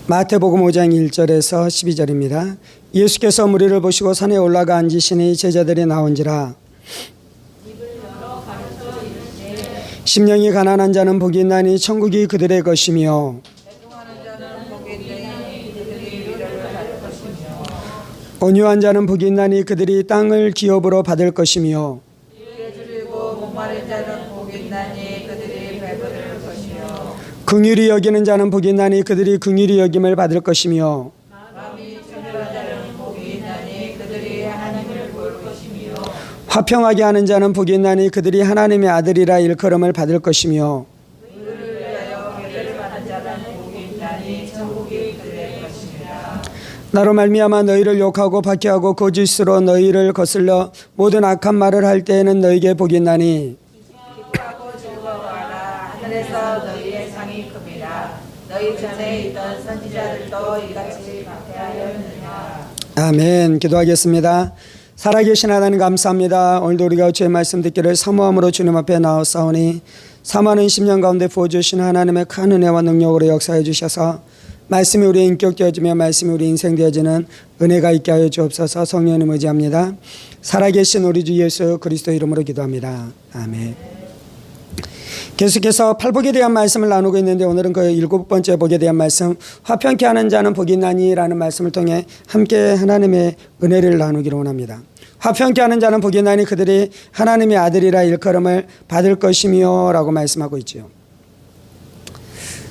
마태복음 5장 1절에서 12절입니다. 예수께서 무리를 보시고 산에 올라가 앉으시니 제자들이 나온지라. 심령이 가난한 자는 복이 있나니 천국이 그들의 것이며 온유한 자는 복이 있나니 그들이 땅을 기업으로 받을 것이며 긍휼히 여기는 자는 복이 있나니 그들이 긍휼히 여김을 받을 것이며 화평하게 하는 자는 복이 있나니 그들이 하나님의 아들이라 일컬음을 받을 것이며 나로 말미암아 너희를 욕하고 박해하고 거짓으로 너희를 거슬러 모든 악한 말을 할 때에는 너희에게 복이 있나니 하늘에서 너희의 상이 큽니다. 너희 전에 있던 선지자들도 이같이 박해하였느니라. 아멘. 기도하겠습니다. 살아계신 하나님 감사합니다. 오늘도 우리가 주의 말씀 듣기를 사모함으로 주님 앞에 나왔사오니 사모하는 10년 가운데 부어주신 하나님의 큰 은혜와 능력으로 역사해 주셔서 말씀이 우리의 인격 되어지며 말씀이 우리 인생 되어지는 은혜가 있게 하여 주옵소서. 성령님 의지합니다. 살아계신 우리 주 예수 그리스도 이름으로 기도합니다. 아멘. 계속해서 팔복에 대한 말씀을 나누고 있는데 오늘은 그 7번째 복에 대한 말씀, 화평케 하는 자는 복이 있나니 라는 말씀을 통해 함께 하나님의 은혜를 나누기를 원합니다. 화평케 하는 자는 복이 있나니 그들이 하나님의 아들이라 일컬음을 받을 것이며 라고 말씀하고 있죠.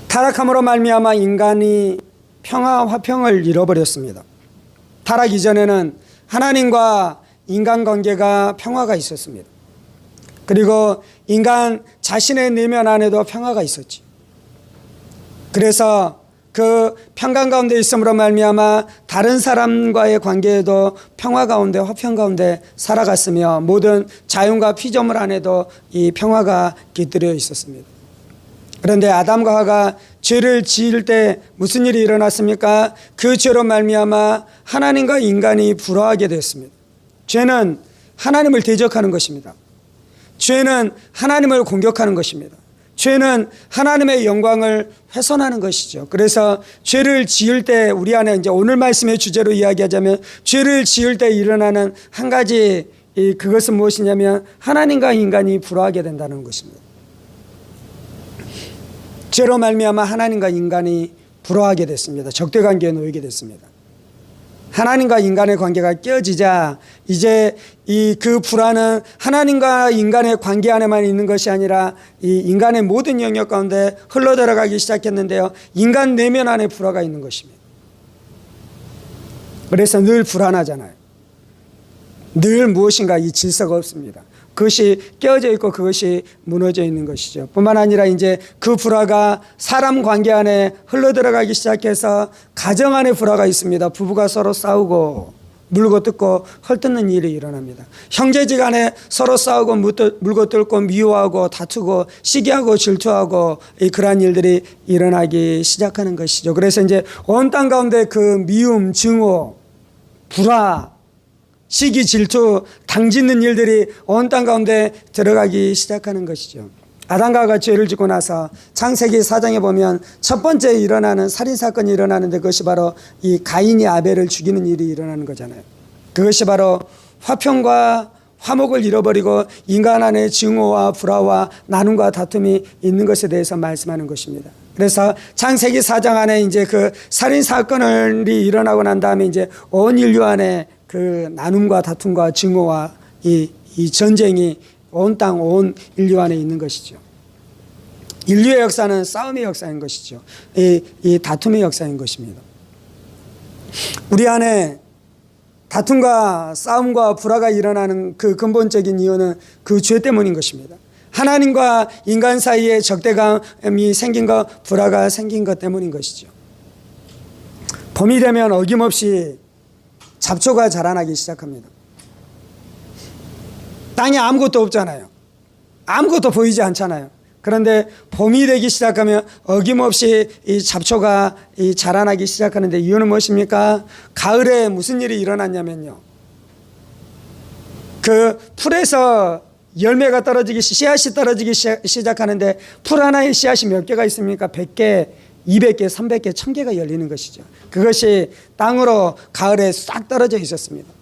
타락함으로 말미암아 인간이 평화 화평을 잃어버렸습니다. 타락 이전에는 하나님과 인간관계가 평화가 있었습니다. 그리고 인간 자신의 내면 안에도 평화가 있었지. 그래서 그 평강 가운데 있음으로 말미암아 다른 사람과의 관계에도 평화 가운데 화평 가운데 살아갔으며 모든 자연과 피조물 안에도 이 평화가 깃들여 있었습니다. 그런데 아담과 하와가 죄를 지을 때 무슨 일이 일어났습니까? 그 죄로 말미암아 하나님과 인간이 불화하게 됐습니다. 죄는 하나님을 대적하는 것입니다. 죄는 하나님을 공격하는 것입니다. 죄는 하나님의 영광을 훼손하는 것이죠. 그래서 죄를 지을 때 우리 안에 이제 오늘 말씀의 주제로 이야기하자면 죄를 지을 때 일어나는 한 가지 그것은 무엇이냐면 하나님과 인간이 불화하게 된다는 것입니다. 죄로 말미암아 하나님과 인간이 불화하게 됐습니다. 적대관계에 놓이게 됐습니다. 하나님과 인간의 관계가 깨어지자 이제 그 불화는 하나님과 인간의 관계 안에만 있는 것이 아니라 이 인간의 모든 영역 가운데 흘러들어가기 시작했는데요. 인간 내면 안에 불화가 있는 것입니다. 그래서 늘 불안하잖아요. 늘 무엇인가 이 질서가 없습니다. 그것이 깨어져 있고 그것이 무너져 있는 것이죠. 뿐만 아니라 이제 그 불화가 사람 관계 안에 흘러들어가기 시작해서 가정 안에 불화가 있습니다. 부부가 서로 싸우고 물고 뜯고 헐뜯는 일이 일어납니다. 형제지간에 서로 싸우고 물고 뜯고 미워하고 다투고 시기하고 질투하고 그러한 일들이 일어나기 시작하는 것이죠. 그래서 이제 온 땅 가운데 그 미움, 증오, 불화, 시기, 질투, 당짓는 일들이 온 땅 가운데 들어가기 시작하는 것이죠. 아담과 하와가 죄를 짓고 나서 창세기 4장에 보면 첫 번째 일어나는 살인사건이 일어나는데 그것이 바로 이 가인이 아벨을 죽이는 일이 일어나는 거잖아요. 그것이 바로 화평과 화목을 잃어버리고 인간 안에 증오와 불화와 나눔과 다툼이 있는 것에 대해서 말씀하는 것입니다. 그래서 창세기 4장 안에 이제 그 살인사건이 일어나고 난 다음에 이제 온 인류 안에 그 나눔과 다툼과 증오와 이 전쟁이 온 땅, 온 인류 안에 있는 것이죠. 인류의 역사는 싸움의 역사인 것이죠. 이 다툼의 역사인 것입니다. 우리 안에 다툼과 싸움과 불화가 일어나는 그 근본적인 이유는 그 죄 때문인 것입니다. 하나님과 인간 사이에 적대감이 생긴 것, 불화가 생긴 것 때문인 것이죠. 봄이 되면 어김없이 잡초가 자라나기 시작합니다. 땅에 아무것도 없잖아요. 아무것도 보이지 않잖아요. 그런데 봄이 되기 시작하면 어김없이 이 잡초가 자라나기 시작하는데 이유는 무엇입니까? 가을에 무슨 일이 일어났냐면요. 그 풀에서 열매가 떨어지기, 씨앗이 떨어지기 시작하는데 풀 하나에 씨앗이 몇 개가 있습니까? 100개, 200개, 300개, 1000개가 열리는 것이죠. 그것이 땅으로 가을에 싹 떨어져 있었습니다.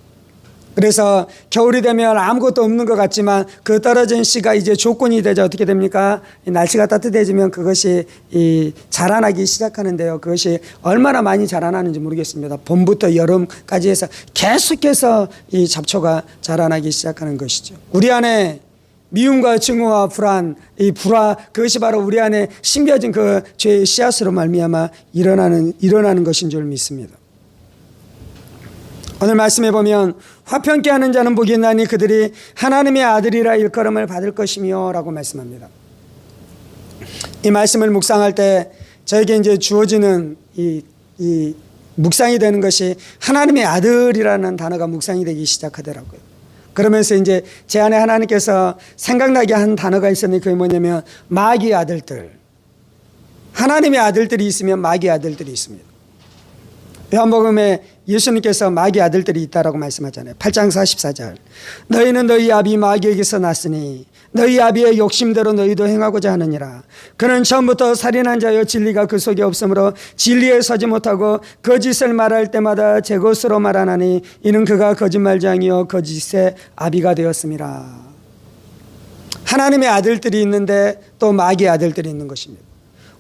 그래서 겨울이 되면 아무것도 없는 것 같지만 그 떨어진 씨가 이제 조건이 되자 어떻게 됩니까? 날씨가 따뜻해지면 그것이 자라나기 시작하는데요. 그것이 얼마나 많이 자라나는지 모르겠습니다. 봄부터 여름까지 해서 계속해서 이 잡초가 자라나기 시작하는 것이죠. 우리 안에 미움과 증오와 불안, 이 불화, 그것이 바로 우리 안에 심겨진 그 죄의 씨앗으로 말미암아 일어나는 것인 줄 믿습니다. 오늘 말씀해 보면 화평케 하는 자는 복이 있나니 그들이 하나님의 아들이라 일컬음을 받을 것이며 라고 말씀합니다. 이 말씀을 묵상할 때 저에게 이제 주어지는 이 묵상이 되는 것이 하나님의 아들이라는 단어가 묵상이 되기 시작하더라고요. 그러면서 이제 제 안에 하나님께서 생각나게 한 단어가 있었는데 그게 뭐냐면 마귀의 아들들. 하나님의 아들들이 있으면 마귀의 아들들이 있습니다. 요한복음에 예수님께서 마귀의 아들들이 있다라고 말씀하잖아요. 8장 44절. 너희는 너희 아비 마귀에게서 났으니 너희 아비의 욕심대로 너희도 행하고자 하느니라. 그는 처음부터 살인한 자여 진리가 그 속에 없으므로 진리에 서지 못하고 거짓을 말할 때마다 제 것으로 말하나니 이는 그가 거짓말장이요 거짓의 아비가 되었음이라. 하나님의 아들들이 있는데 또 마귀의 아들들이 있는 것입니다.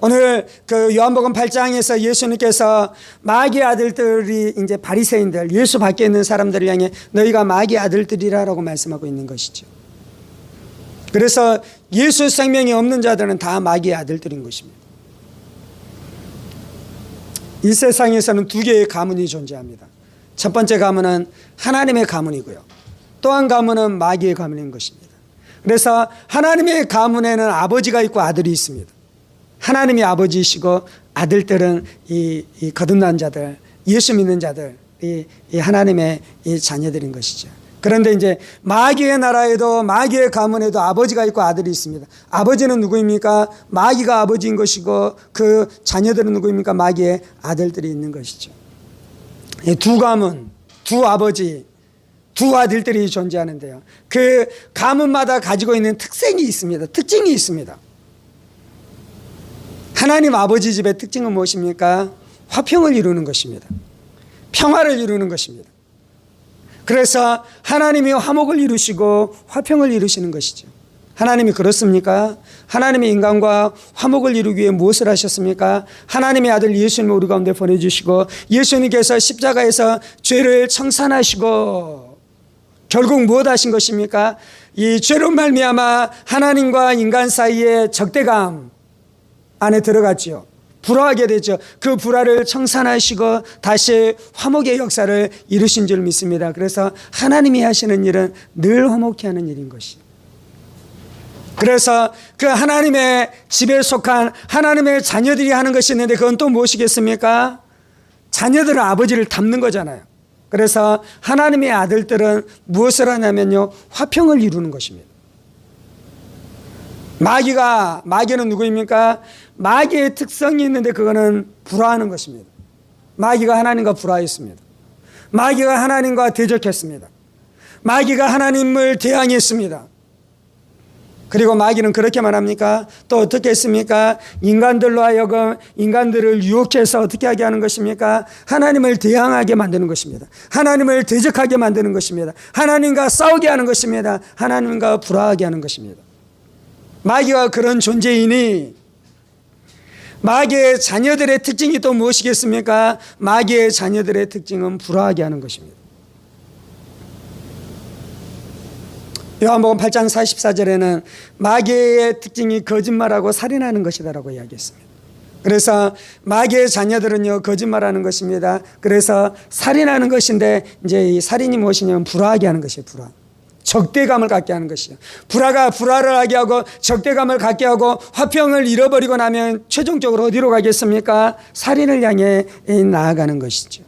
오늘 그 요한복음 8장에서 예수님께서 마귀의 아들들이 이제 바리새인들, 예수 밖에 있는 사람들을 향해 너희가 마귀의 아들들이라고 말씀하고 있는 것이죠. 그래서 예수 생명이 없는 자들은 다 마귀의 아들들인 것입니다. 이 세상에서는 두 개의 가문이 존재합니다. 첫 번째 가문은 하나님의 가문이고요. 또 한 가문은 마귀의 가문인 것입니다. 그래서 하나님의 가문에는 아버지가 있고 아들이 있습니다. 하나님이 아버지이시고 아들들은 이 거듭난 자들, 예수 믿는 자들, 이 하나님의 이 자녀들인 것이죠. 그런데 이제 마귀의 나라에도 마귀의 가문에도 아버지가 있고 아들이 있습니다. 아버지는 누구입니까? 마귀가 아버지인 것이고 그 자녀들은 누구입니까? 마귀의 아들들이 있는 것이죠. 두 가문, 두 아버지, 두 아들들이 존재하는데요. 그 가문마다 가지고 있는 특징이 있습니다. 하나님 아버지 집의 특징은 무엇입니까? 화평을 이루는 것입니다. 평화를 이루는 것입니다. 그래서 하나님이 화목을 이루시고 화평을 이루시는 것이죠. 하나님이 그렇습니까? 하나님이 인간과 화목을 이루기 위해 무엇을 하셨습니까? 하나님의 아들 예수님을 우리 가운데 보내주시고 예수님께서 십자가에서 죄를 청산하시고 결국 무엇 하신 것입니까? 이 죄로 말미암아 하나님과 인간 사이의 적대감 안에 들어갔지요. 불화하게 되죠. 그 불화를 청산하시고 다시 화목의 역사를 이루신 줄 믿습니다. 그래서 하나님이 하시는 일은 늘 화목케 하는 일인 것이죠. 그래서 그 하나님의 집에 속한 하나님의 자녀들이 하는 것이 있는데 그건 또 무엇이겠습니까? 자녀들은 아버지를 닮는 거잖아요. 그래서 하나님의 아들들은 무엇을 하냐면요, 화평을 이루는 것입니다. 마귀는 누구입니까? 마귀의 특성이 있는데 그거는 불화하는 것입니다. 마귀가 하나님과 불화했습니다. 마귀가 하나님과 대적했습니다. 마귀가 하나님을 대항했습니다. 그리고 마귀는 그렇게만 합니까? 또 어떻게 했습니까? 인간들로 하여금 인간들을 유혹해서 어떻게 하게 하는 것입니까? 하나님을 대항하게 만드는 것입니다. 하나님을 대적하게 만드는 것입니다. 하나님과 싸우게 하는 것입니다. 하나님과 불화하게 하는 것입니다. 마귀가 그런 존재이니 마귀의 자녀들의 특징이 또 무엇이겠습니까? 마귀의 자녀들의 특징은 불화하게 하는 것입니다. 요한복음 8장 44절에는 마귀의 특징이 거짓말하고 살인하는 것이다라고 이야기했습니다. 그래서 마귀의 자녀들은요, 거짓말하는 것입니다. 그래서 살인하는 것인데 이제 이 살인이 무엇이냐면 불화하게 하는 것이에요. 불화. 적대감을 갖게 하는 것이죠. 불화가 불화를 하게 하고 적대감을 갖게 하고 화평을 잃어버리고 나면 최종적으로 어디로 가겠습니까? 살인을 향해 나아가는 것이죠.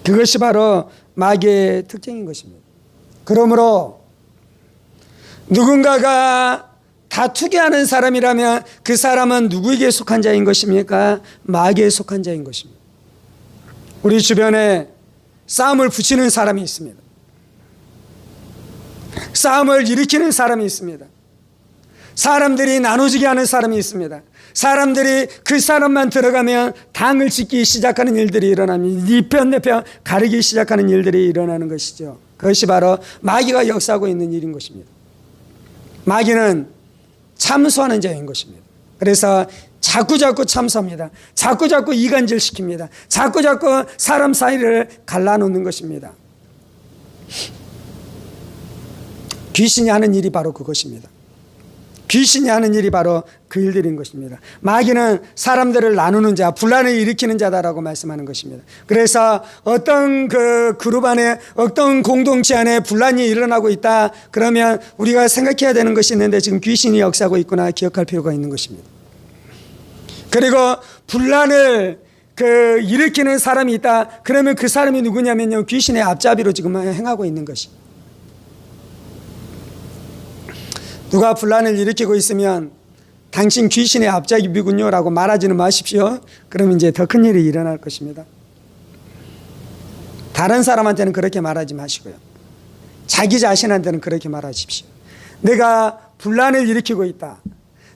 그것이 바로 마귀의 특징인 것입니다. 그러므로 누군가가 다투게 하는 사람이라면 그 사람은 누구에게 속한 자인 것입니까? 마귀에 속한 자인 것입니다. 우리 주변에 싸움을 붙이는 사람이 있습니다. 싸움을 일으키는 사람이 있습니다. 사람들이 나눠지게 하는 사람이 있습니다. 사람들이 그 사람만 들어가면 당을 짓기 시작하는 일들이 일어납니다. 네 편 내 편 가리기 시작하는 일들이 일어나는 것이죠. 그것이 바로 마귀가 역사하고 있는 일인 것입니다. 마귀는 참소하는 자인 것입니다. 그래서 자꾸자꾸 참소합니다. 자꾸자꾸 이간질 시킵니다. 자꾸자꾸 사람 사이를 갈라놓는 것입니다. 귀신이 하는 일이 바로 그것입니다. 귀신이 하는 일이 바로 그 일들인 것입니다. 마귀는 사람들을 나누는 자, 분란을 일으키는 자다라고 말씀하는 것입니다. 그래서 어떤 그 그룹 안에, 어떤 공동체 안에 분란이 일어나고 있다 그러면 우리가 생각해야 되는 것이 있는데 지금 귀신이 역사하고 있구나 기억할 필요가 있는 것입니다. 그리고 분란을 일으키는 사람이 있다 그러면 그 사람이 누구냐면요, 귀신의 앞잡이로 지금 행하고 있는 것이. 누가 분란을 일으키고 있으면 당신 귀신의 앞잡이군요 라고 말하지는 마십시오. 그러면 이제 더 큰 일이 일어날 것입니다. 다른 사람한테는 그렇게 말하지 마시고요, 자기 자신한테는 그렇게 말하십시오. 내가 분란을 일으키고 있다,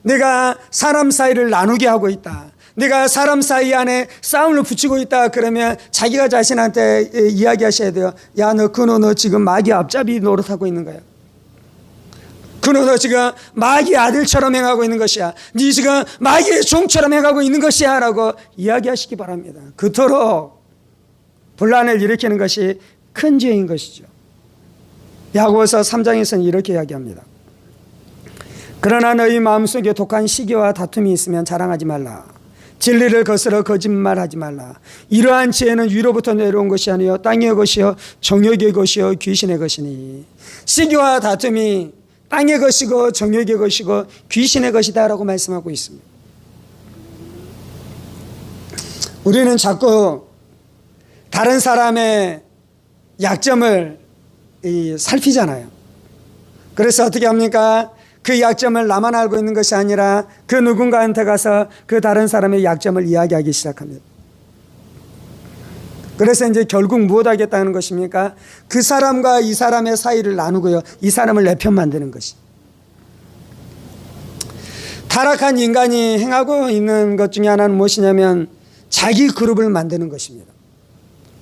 내가 사람 사이를 나누게 하고 있다, 내가 사람 사이 안에 싸움을 붙이고 있다 그러면 자기가 자신한테 이야기하셔야 돼요. 야, 너 지금 마귀 앞잡이 노릇하고 있는 거야. 너 지금 마귀의 아들처럼 행하고 있는 것이야. 네 지금 마귀의 종처럼 행하고 있는 것이야 라고 이야기하시기 바랍니다. 그토록 분란을 일으키는 것이 큰 죄인 것이죠. 야고보서 3장에서는 이렇게 이야기합니다. 그러나 너희 마음속에 독한 시기와 다툼이 있으면 자랑하지 말라. 진리를 거스러 거짓말하지 말라. 이러한 지혜는 위로부터 내려온 것이 아니요 땅의 것이요 정욕의 것이요 귀신의 것이니. 시기와 다툼이 땅의 것이고 정욕의 것이고 귀신의 것이다 라고 말씀하고 있습니다. 우리는 자꾸 다른 사람의 약점을 살피잖아요. 그래서 어떻게 합니까? 그 약점을 나만 알고 있는 것이 아니라 그 누군가한테 가서 그 다른 사람의 약점을 이야기하기 시작합니다. 그래서 이제 결국 무엇 하겠다는 것입니까? 그 사람과 이 사람의 사이를 나누고요, 이 사람을 내 편 만드는 것이. 타락한 인간이 행하고 있는 것 중에 하나는 무엇이냐면 자기 그룹을 만드는 것입니다.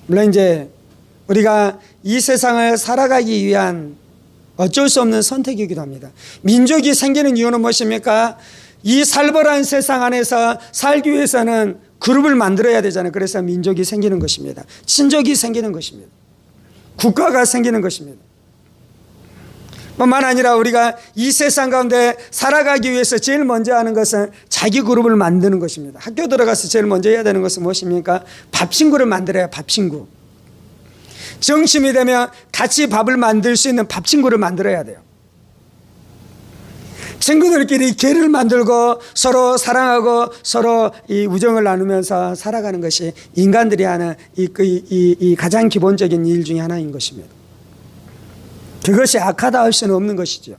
물론 이제 우리가 이 세상을 살아가기 위한 어쩔 수 없는 선택이기도 합니다. 민족이 생기는 이유는 무엇입니까? 이 살벌한 세상 안에서 살기 위해서는 그룹을 만들어야 되잖아요. 그래서 민족이 생기는 것입니다. 친족이 생기는 것입니다. 국가가 생기는 것입니다. 뿐만 아니라 우리가 이 세상 가운데 살아가기 위해서 제일 먼저 하는 것은 자기 그룹을 만드는 것입니다. 학교 들어가서 제일 먼저 해야 되는 것은 무엇입니까? 밥 친구를 만들어야 밥 친구. 정심이 되면 같이 밥을 만들 수 있는 밥 친구를 만들어야 돼요. 친구들끼리 계를 만들고 서로 사랑하고 서로 이 우정을 나누면서 살아가는 것이 인간들이 하는 이 가장 기본적인 일 중에 하나인 것입니다. 그것이 악하다 할 수는 없는 것이죠.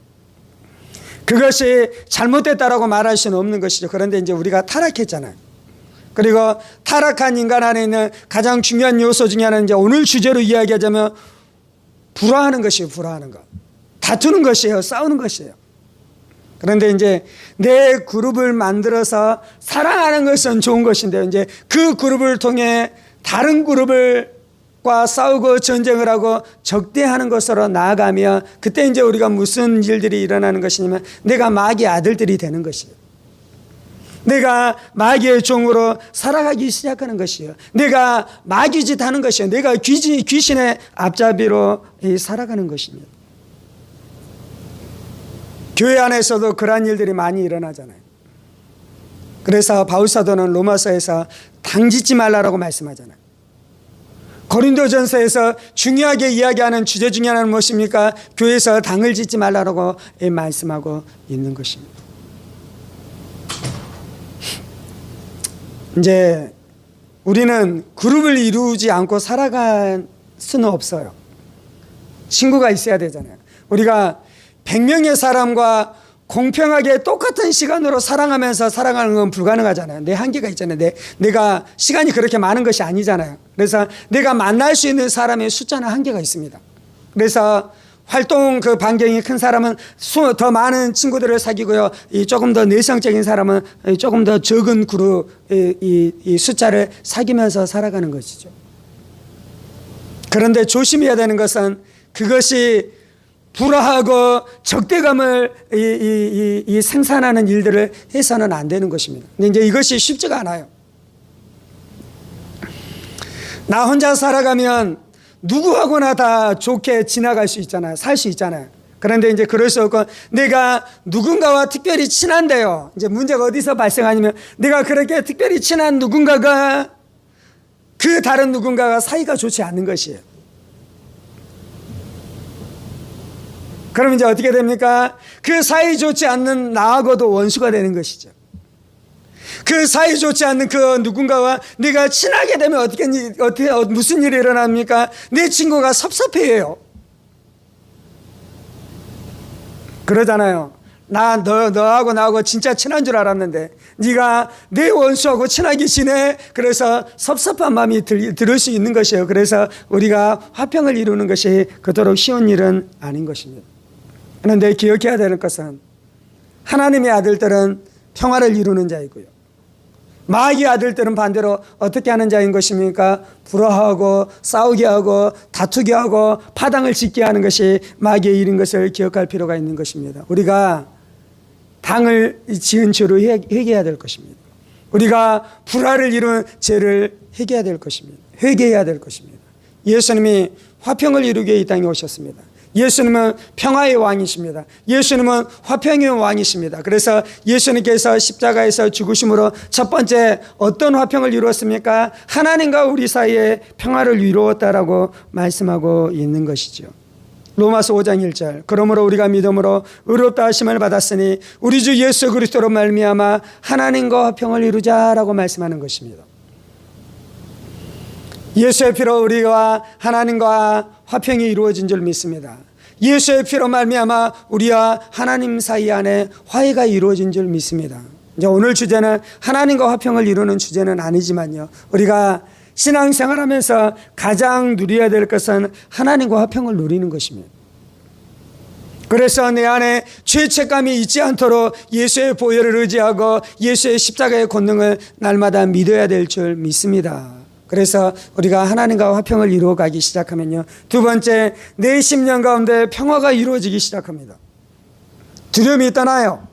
그것이 잘못됐다라고 말할 수는 없는 것이죠. 그런데 이제 우리가 타락했잖아요. 그리고 타락한 인간 안에 있는 가장 중요한 요소 중에 하나는 이제 오늘 주제로 이야기하자면 불화하는 것이에요. 불화하는 것. 다투는 것이에요. 싸우는 것이에요. 그런데 이제 내 그룹을 만들어서 사랑하는 것은 좋은 것인데 이제 그 그룹을 통해 다른 그룹과 싸우고 전쟁을 하고 적대하는 것으로 나아가면 그때 이제 우리가 무슨 일들이 일어나는 것이냐면 내가 마귀의 아들들이 되는 것이에요. 내가 마귀의 종으로 살아가기 시작하는 것이에요. 내가 마귀짓 하는 것이에요. 내가 귀신의 앞잡이로 살아가는 것입니다. 교회 안에서도 그러한 일들이 많이 일어나잖아요. 그래서 바울사도는 로마서에서 당짓지 말라라고 말씀하잖아요. 고린도전서에서 중요하게 이야기하는 주제 중에 하나는 무엇입니까? 교회에서 당을 짓지 말라라고 말씀하고 있는 것입니다. 이제 우리는 그룹을 이루지 않고 살아갈 수는 없어요. 친구가 있어야 되잖아요. 우리가 100명의 사람과 공평하게 똑같은 시간으로 사랑하면서 살아가는 건 불가능하잖아요. 내 한계가 있잖아요. 내가 시간이 그렇게 많은 것이 아니잖아요. 그래서 내가 만날 수 있는 사람의 숫자는 한계가 있습니다. 그래서 활동 그 반경이 큰 사람은 더 많은 친구들을 사귀고요. 조금 더 내성적인 사람은 조금 더 적은 그룹 이 숫자를 사귀면서 살아가는 것이죠. 그런데 조심해야 되는 것은 그것이 불화하고 적대감을 이 생산하는 일들을 해서는 안 되는 것입니다. 근데 이제 이것이 쉽지가 않아요. 나 혼자 살아가면 누구하고나 다 좋게 지나갈 수 있잖아요. 살 수 있잖아요. 그런데 이제 그럴 수 없고 내가 누군가와 특별히 친한데요. 이제 문제가 어디서 발생하냐면 내가 그렇게 특별히 친한 누군가가 그 다른 누군가가 사이가 좋지 않는 것이에요. 그럼 이제 어떻게 됩니까? 그 사이 좋지 않는 나하고도 원수가 되는 것이죠. 그 사이 좋지 않는 그 누군가와 내가 친하게 되면 어떻게 무슨 일이 일어납니까? 내 친구가 섭섭해해요. 그러잖아요. 너하고 나하고 진짜 친한 줄 알았는데 네가 내 원수하고 친하게 지내. 그래서 섭섭한 마음이 들을 수 있는 것이에요. 그래서 우리가 화평을 이루는 것이 그토록 쉬운 일은 아닌 것입니다. 그런데 기억해야 되는 것은 하나님의 아들들은 평화를 이루는 자이고요. 마귀의 아들들은 반대로 어떻게 하는 자인 것입니까? 불화하고 싸우게 하고 다투게 하고 파당을 짓게 하는 것이 마귀의 일인 것을 기억할 필요가 있는 것입니다. 우리가 당을 지은 죄로 회개해야 될 것입니다. 우리가 불화를 이룬 죄를 회개해야 될 것입니다. 회개해야 될 것입니다. 예수님이 화평을 이루기 위해 이 땅에 오셨습니다. 예수님은 평화의 왕이십니다. 예수님은 화평의 왕이십니다. 그래서 예수님께서 십자가에서 죽으심으로 첫 번째 어떤 화평을 이루었습니까? 하나님과 우리 사이에 평화를 이루었다라고 말씀하고 있는 것이죠. 로마서 5장 1절 그러므로 우리가 믿음으로 의롭다 하심을 받았으니 우리 주 예수 그리스도로 말미암아 하나님과 화평을 이루자라고 말씀하는 것입니다. 예수의 피로 우리와 하나님과 화평이 이루어진 줄 믿습니다. 예수의 피로 말미암아 우리와 하나님 사이 안에 화해가 이루어진 줄 믿습니다. 이제 오늘 주제는 하나님과 화평을 이루는 주제는 아니지만요. 우리가 신앙생활하면서 가장 누려야 될 것은 하나님과 화평을 누리는 것입니다. 그래서 내 안에 죄책감이 있지 않도록 예수의 보혈을 의지하고 예수의 십자가의 권능을 날마다 믿어야 될 줄 믿습니다. 그래서 우리가 하나님과 화평을 이루어가기 시작하면요. 두 번째, 내 심령 가운데 평화가 이루어지기 시작합니다. 두려움이 떠나요.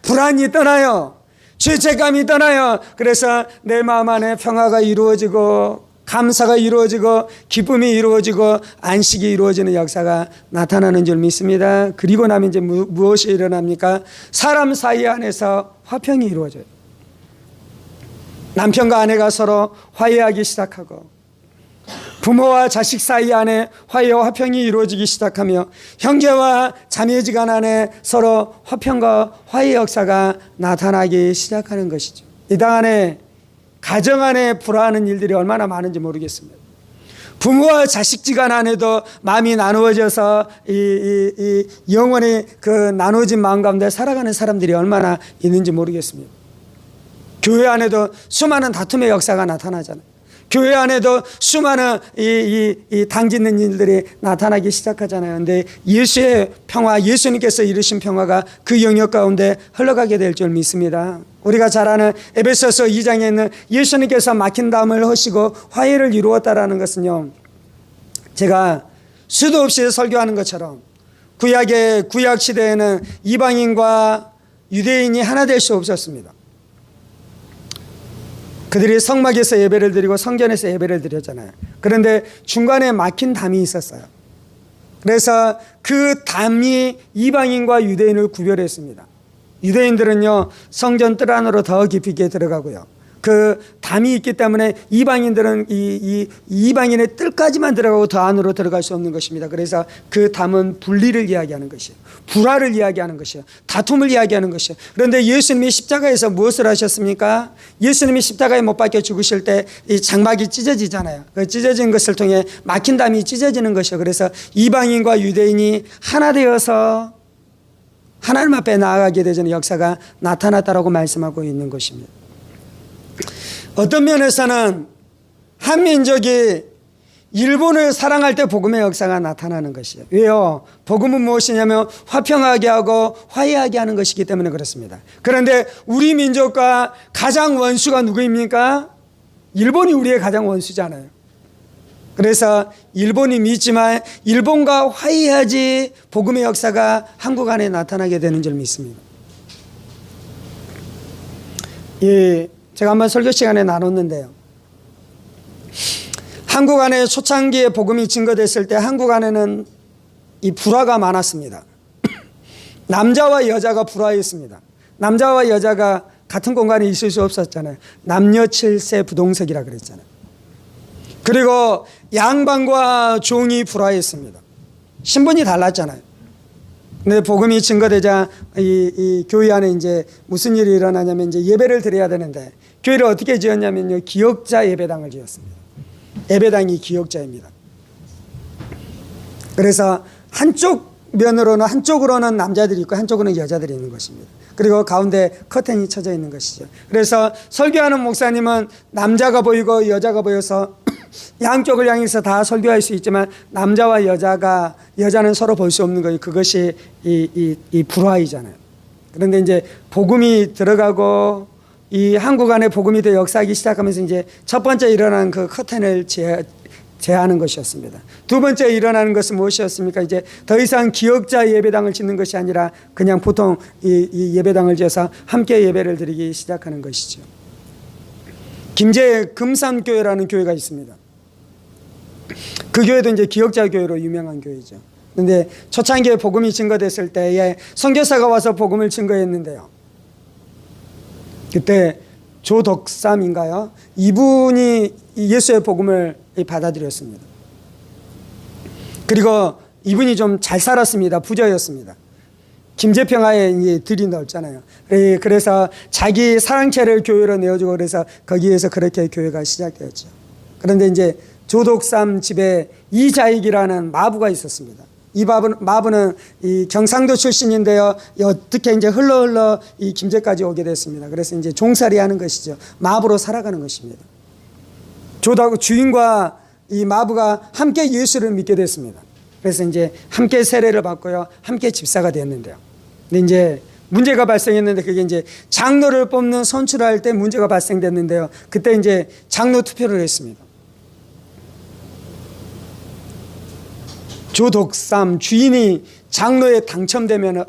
불안이 떠나요. 죄책감이 떠나요. 그래서 내 마음 안에 평화가 이루어지고 감사가 이루어지고 기쁨이 이루어지고 안식이 이루어지는 역사가 나타나는 줄 믿습니다. 그리고 나면 이제 무엇이 일어납니까? 사람 사이 안에서 화평이 이루어져요. 남편과 아내가 서로 화해하기 시작하고 부모와 자식 사이 안에 화해와 화평이 이루어지기 시작하며 형제와 자매지간 안에 서로 화평과 화해 역사가 나타나기 시작하는 것이죠. 이 당 안에 가정 안에 불화하는 일들이 얼마나 많은지 모르겠습니다. 부모와 자식지간 안에도 마음이 나누어져서 이 영원히 그 나누어진 마음 가운데 살아가는 사람들이 얼마나 있는지 모르겠습니다. 교회 안에도 수많은 다툼의 역사가 나타나잖아요. 교회 안에도 수많은 이 당짓는 일들이 나타나기 시작하잖아요. 그런데 예수의 평화, 예수님께서 이루신 평화가 그 영역 가운데 흘러가게 될 줄 믿습니다. 우리가 잘 아는 에베소서 2장에 있는 예수님께서 막힌 담을 허시고 화해를 이루었다라는 것은요, 제가 수도 없이 설교하는 것처럼 구약 시대에는 이방인과 유대인이 하나 될 수 없었습니다. 그들이 성막에서 예배를 드리고 성전에서 예배를 드렸잖아요. 그런데 중간에 막힌 담이 있었어요. 그래서 그 담이 이방인과 유대인을 구별했습니다. 유대인들은요, 성전 뜰 안으로 더 깊이 있게 들어가고요. 그 담이 있기 때문에 이방인들은 이방인의 뜰까지만 들어가고 더 안으로 들어갈 수 없는 것입니다. 그래서 그 담은 분리를 이야기하는 것이에요. 불화를 이야기하는 것이에요. 다툼을 이야기하는 것이에요. 그런데 예수님이 십자가에서 무엇을 하셨습니까? 예수님이 십자가에 못 박혀 죽으실 때 이 장막이 찢어지잖아요. 그 찢어진 것을 통해 막힌 담이 찢어지는 것이에요. 그래서 이방인과 유대인이 하나 되어서 하나님 앞에 나아가게 되는 역사가 나타났다라고 말씀하고 있는 것입니다. 어떤 면에서는 한 민족이 일본을 사랑할 때 복음의 역사가 나타나는 것이에요. 왜요? 복음은 무엇이냐면 화평하게 하고 화해하게 하는 것이기 때문에 그렇습니다. 그런데 우리 민족과 가장 원수가 누구입니까? 일본이 우리의 가장 원수잖아요. 그래서 일본이 믿지만 일본과 화해해야지 복음의 역사가 한국 안에 나타나게 되는 줄 믿습니다. 예, 제가 한번 설교 시간에 나눴는데요. 한국 안에 초창기에 복음이 증거됐을 때 한국 안에는 이 불화가 많았습니다. 남자와 여자가 불화했습니다. 남자와 여자가 같은 공간에 있을 수 없었잖아요. 남녀 7세 부동석이라 그랬잖아요. 그리고 양반과 종이 불화했습니다. 신분이 달랐잖아요. 근데 복음이 증거되자 이 교회 안에 이제 무슨 일이 일어나냐면 이제 예배를 드려야 되는데 교회를 어떻게 지었냐면요. 기역자 예배당을 지었습니다. 예배당이 기역자입니다. 그래서 한쪽으로는 남자들이 있고 한쪽으로는 여자들이 있는 것입니다. 그리고 가운데 커튼이 쳐져 있는 것이죠. 그래서 설교하는 목사님은 남자가 보이고 여자가 보여서 양쪽을 향해서 다 설교할 수 있지만 남자와 여자는 서로 볼 수 없는 거예요. 그것이 이 불화이잖아요. 그런데 이제 복음이 들어가고 이 한국 안에 복음이 더 역사하기 시작하면서 이제 첫 번째 일어난 그 커튼을 제하는 것이었습니다. 두 번째 일어나는 것은 무엇이었습니까? 이제 더 이상 기역자 예배당을 짓는 것이 아니라 그냥 보통 이 예배당을 지어서 함께 예배를 드리기 시작하는 것이죠. 김제 금산교회라는 교회가 있습니다. 그 교회도 이제 기역자 교회로 유명한 교회죠. 그런데 초창기에 복음이 증거됐을 때에 선교사가 와서 복음을 증거했는데요. 그때 조덕삼인가요? 이분이 예수의 복음을 받아들였습니다. 그리고 이분이 좀 잘 살았습니다. 부자였습니다. 김제평화에 들이 넓잖아요. 그래서 자기 사랑채를 교회로 내어주고 그래서 거기에서 그렇게 교회가 시작되었죠. 그런데 이제 조덕삼 집에 이자익이라는 마부가 있었습니다. 이 마부는 이 경상도 출신인데요. 어떻게 이제 흘러 이 김제까지 오게 됐습니다. 그래서 이제 종살이 하는 것이죠. 마부로 살아가는 것입니다. 주인과 이 마부가 함께 예수를 믿게 됐습니다. 그래서 이제 함께 세례를 받고요. 함께 집사가 됐는데요. 근데 이제 문제가 발생했는데 그게 이제 장로를 뽑는 선출할 때 문제가 발생됐는데요. 그때 이제 장로 투표를 했습니다. 조덕삼 주인이 장로에 당첨되면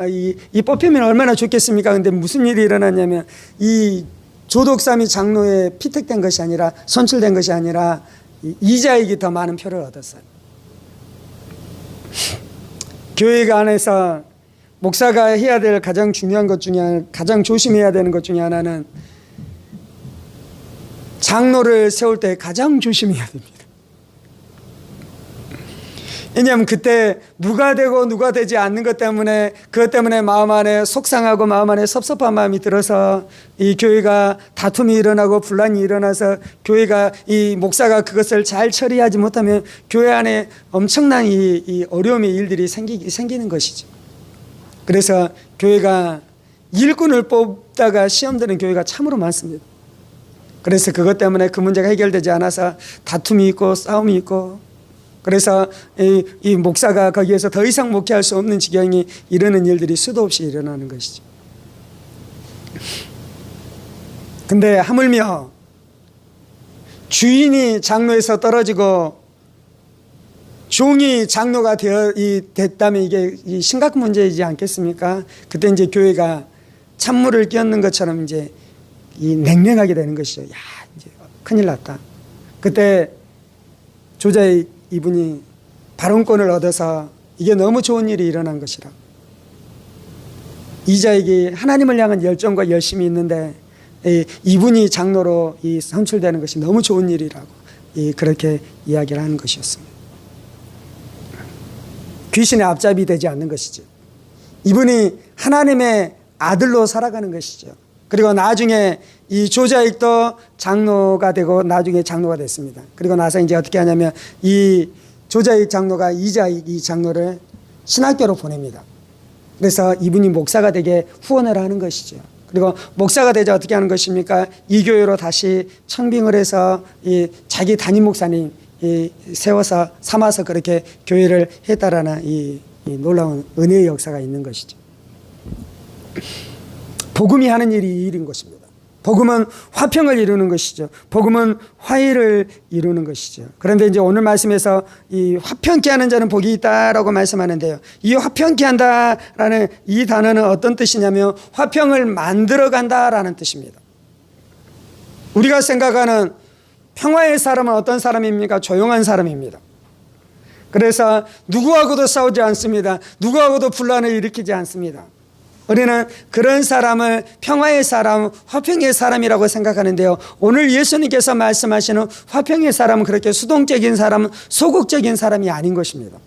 이 뽑히면 얼마나 좋겠습니까? 근데 무슨 일이 일어났냐면 이 조덕삼이 장로에 피택된 것이 아니라 선출된 것이 아니라 이자익이 더 많은 표를 얻었어요. 교회 안에서 목사가 해야 될 가장 중요한 것 중에 가장 조심해야 되는 것 중에 하나는 장로를 세울 때 가장 조심해야 됩니다. 왜냐하면 그때 누가 되고 누가 되지 않는 것 때문에 그것 때문에 마음 안에 속상하고 마음 안에 섭섭한 마음이 들어서 이 교회가 다툼이 일어나고 분란이 일어나서 교회가 이 목사가 그것을 잘 처리하지 못하면 교회 안에 엄청난 이 어려움의 일들이 생기는 것이죠. 그래서 교회가 일꾼을 뽑다가 시험 드는 교회가 참으로 많습니다. 그래서 그것 때문에 그 문제가 해결되지 않아서 다툼이 있고 싸움이 있고 그래서 이 목사가 거기에서 더 이상 목회할 수 없는 지경이 이러는 일들이 수도 없이 일어나는 것이죠. 근데 하물며 주인이 장로에서 떨어지고 종이 장로가 됐다면 이게 심각한 문제이지 않겠습니까? 그때 이제 교회가 찬물을 끼얹는 것처럼 이제 냉랭하게 되는 것이죠. 야, 이제 큰일 났다. 그때 조자의 이분이 발언권을 얻어서 이게 너무 좋은 일이 일어난 것이라. 이자에게 하나님을 향한 열정과 열심이 있는데 이분이 장로로 선출되는 것이 너무 좋은 일이라고 그렇게 이야기를 하는 것이었습니다. 귀신의 앞잡이 되지 않는 것이죠. 이분이 하나님의 아들로 살아가는 것이죠. 그리고 나중에 이 조자익도 장로가 되고 나중에 장로가 됐습니다. 그리고 나서 이제 어떻게 하냐면 이 조자익 장로가 이자익 이 장로를 신학교로 보냅니다. 그래서 이분이 목사가 되게 후원을 하는 것이죠. 그리고 목사가 되자 어떻게 하는 것입니까? 이 교회로 다시 청빙을 해서 이 자기 담임 목사님 세워서 삼아서 그렇게 교회를 했다라는 이 놀라운 은혜의 역사가 있는 것이죠. 복음이 하는 일이 이 일인 것입니다. 복음은 화평을 이루는 것이죠. 복음은 화해를 이루는 것이죠. 그런데 이제 오늘 말씀에서 이 화평케 하는 자는 복이 있다라고 말씀하는데요. 이 화평케 한다라는 이 단어는 어떤 뜻이냐면 화평을 만들어 간다라는 뜻입니다. 우리가 생각하는 평화의 사람은 어떤 사람입니까? 조용한 사람입니다. 그래서 누구하고도 싸우지 않습니다. 누구하고도 분란을 일으키지 않습니다. 우리는 그런 사람을 평화의 사람, 화평의 사람이라고 생각하는데요. 오늘 예수님께서 말씀하시는 화평의 사람은 그렇게 수동적인 사람, 소극적인 사람이 아닌 것입니다.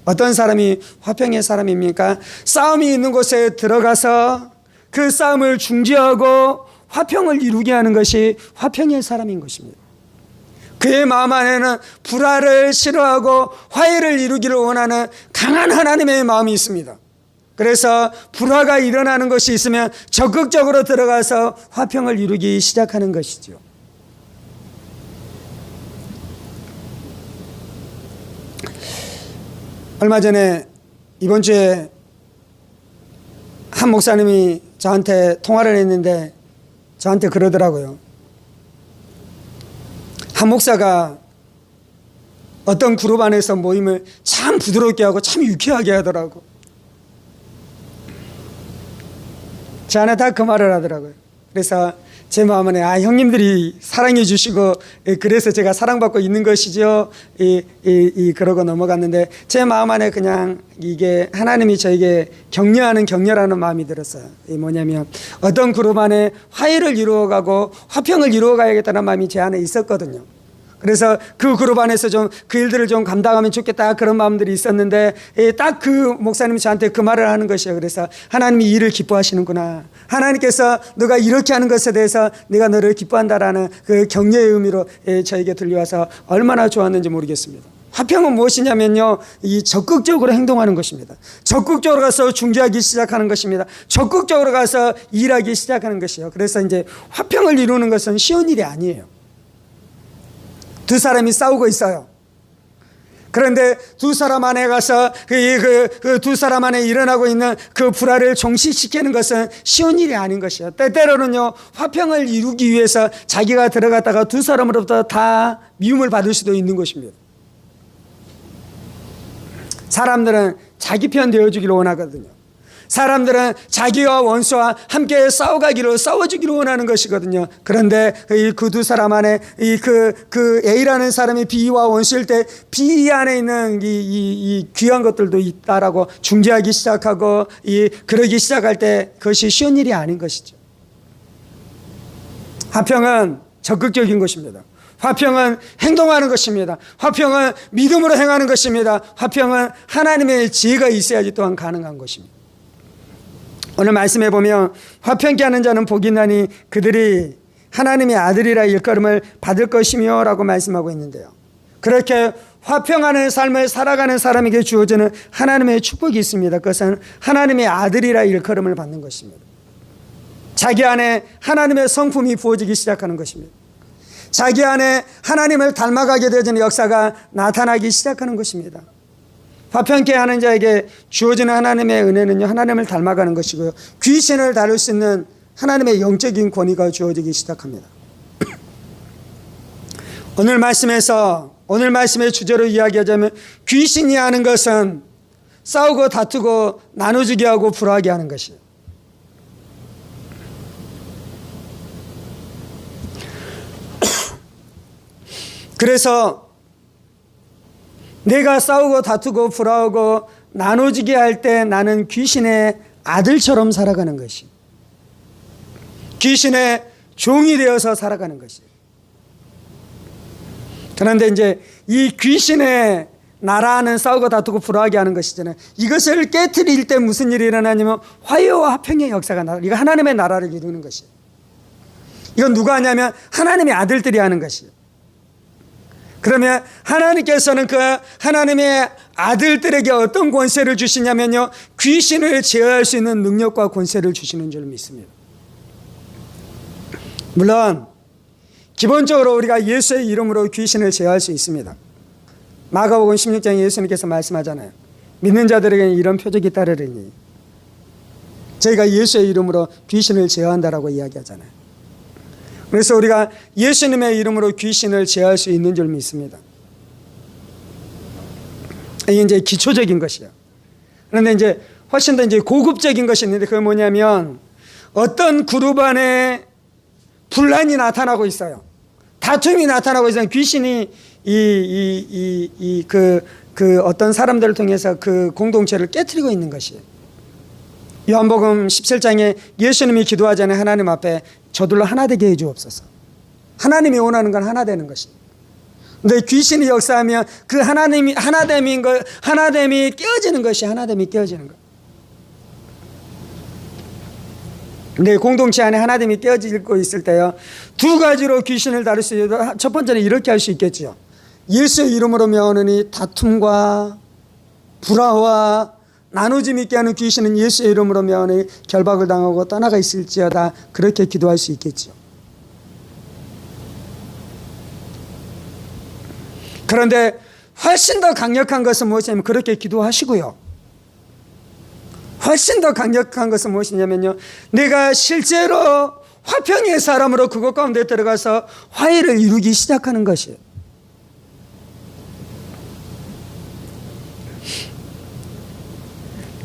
어떤 사람이 화평의 사람입니까? 싸움이 있는 곳에 들어가서 그 싸움을 중지하고 화평을 이루게 하는 것이 화평의 사람인 것입니다. 그의 마음 안에는 불화를 싫어하고 화해를 이루기를 원하는 강한 하나님의 마음이 있습니다. 그래서 불화가 일어나는 것이 있으면 적극적으로 들어가서 화평을 이루기 시작하는 것이죠. 얼마 전에 이번 주에 한 목사님이 저한테 통화를 했는데 저한테 그러더라고요. 한 목사가 어떤 그룹 안에서 모임을 참 부드럽게 하고 참 유쾌하게 하더라고. 저한테 다 그 말을 하더라고요. 그래서 제 마음에 형님들이 사랑해 주시고 그래서 제가 사랑받고 있는 것이죠. 그러고 넘어갔는데 제 마음 안에 그냥 이게 하나님이 저에게 격려하는 격려라는 마음이 들었어요. 뭐냐면 어떤 그룹 안에 화해를 이루어가고 화평을 이루어가야겠다는 마음이 제 안에 있었거든요. 그래서 그 그룹 안에서 좀 그 일들을 좀 감당하면 좋겠다 그런 마음들이 있었는데 딱 그 목사님이 저한테 그 말을 하는 것이에요. 그래서 하나님이 이 일을 기뻐하시는구나. 하나님께서 너가 이렇게 하는 것에 대해서 내가 너를 기뻐한다라는 그 격려의 의미로 저에게 들려와서 얼마나 좋았는지 모르겠습니다. 화평은 무엇이냐면요, 이 적극적으로 행동하는 것입니다. 적극적으로 가서 중재하기 시작하는 것입니다. 적극적으로 가서 일하기 시작하는 것이에요. 그래서 이제 화평을 이루는 것은 쉬운 일이 아니에요. 두 사람이 싸우고 있어요. 그런데 두 사람 안에 가서 그 두 사람 안에 일어나고 있는 그 불화를 종식시키는 것은 쉬운 일이 아닌 것이에요. 때때로는요, 화평을 이루기 위해서 자기가 들어갔다가 두 사람으로부터 다 미움을 받을 수도 있는 것입니다. 사람들은 자기 편 되어주기를 원하거든요. 사람들은 자기와 원수와 함께 싸워주기를 원하는 것이거든요. 그런데 그 두 사람 안에 그 A라는 사람이 B와 원수일 때 B 안에 있는 이 귀한 것들도 있다라고 중재하기 시작하고 그러기 시작할 때 그것이 쉬운 일이 아닌 것이죠. 화평은 적극적인 것입니다. 화평은 행동하는 것입니다. 화평은 믿음으로 행하는 것입니다. 화평은 하나님의 지혜가 있어야지 또한 가능한 것입니다. 오늘 말씀해 보면 화평케 하는 자는 복이 있나니 그들이 하나님의 아들이라 일컬음을 받을 것이며 라고 말씀하고 있는데요. 그렇게 화평하는 삶을 살아가는 사람에게 주어지는 하나님의 축복이 있습니다. 그것은 하나님의 아들이라 일컬음을 받는 것입니다. 자기 안에 하나님의 성품이 부어지기 시작하는 것입니다. 자기 안에 하나님을 닮아가게 되어지는 역사가 나타나기 시작하는 것입니다. 화평케 하는 자에게 주어지는 하나님의 은혜는요, 하나님을 닮아가는 것이고요, 귀신을 다룰 수 있는 하나님의 영적인 권위가 주어지기 시작합니다. 오늘 말씀의 주제로 이야기하자면 귀신이 하는 것은 싸우고 다투고 나눠주게 하고 불화하게 하는 것이에요. 그래서 내가 싸우고 다투고 불화하고 나눠지게 할 때 나는 귀신의 아들처럼 살아가는 것이, 귀신의 종이 되어서 살아가는 것이. 그런데 이제 이 귀신의 나라는 싸우고 다투고 불화하게 하는 것이잖아요. 이것을 깨트릴 때 무슨 일이 일어나냐면 화해와 화평의 역사가 나타나요. 이거 하나님의 나라를 이루는 것이에요. 이건 누가 하냐면 하나님의 아들들이 하는 것이에요. 그러면 하나님께서는 그 하나님의 아들들에게 어떤 권세를 주시냐면요, 귀신을 제어할 수 있는 능력과 권세를 주시는 줄 믿습니다. 물론 기본적으로 우리가 예수의 이름으로 귀신을 제어할 수 있습니다. 마가복음 16장에 예수님께서 말씀하잖아요. 믿는 자들에게는 이런 표적이 따르리니, 저희가 예수의 이름으로 귀신을 제어한다라고 이야기하잖아요. 그래서 우리가 예수님의 이름으로 귀신을 제어할 수 있는 줄 믿습니다. 이게 이제 기초적인 것이에요. 그런데 이제 훨씬 더 이제 고급적인 것이 있는데, 그게 뭐냐면 어떤 그룹 안에 분란이 나타나고 있어요. 다툼이 나타나고 있어요. 귀신이 어떤 사람들을 통해서 그 공동체를 깨트리고 있는 것이에요. 요한복음 17장에 예수님이 기도하잖아요. 하나님 앞에 저들로 하나 되게 해 주옵소서. 하나님이 원하는 건 하나 되는 것입니다. 근데 귀신이 역사하면 그 하나됨이 깨어지는 것이 하나됨이 깨어지는 것. 내 공동체 안에 하나됨이 깨어지고 있을 때요, 두 가지로 귀신을 다룰 수 있어요. 첫 번째는 이렇게 할 수 있겠죠. 예수의 이름으로 명하노니 다툼과 불화와 나누짐 있게 하는 귀신은 예수의 이름으로 명하노니 결박을 당하고 떠나가 있을지어다. 그렇게 기도할 수 있겠죠. 그런데 훨씬 더 강력한 것은 무엇이냐면, 그렇게 기도하시고요, 훨씬 더 강력한 것은 무엇이냐면요, 내가 실제로 화평의 사람으로 그것 가운데 들어가서 화해를 이루기 시작하는 것이에요.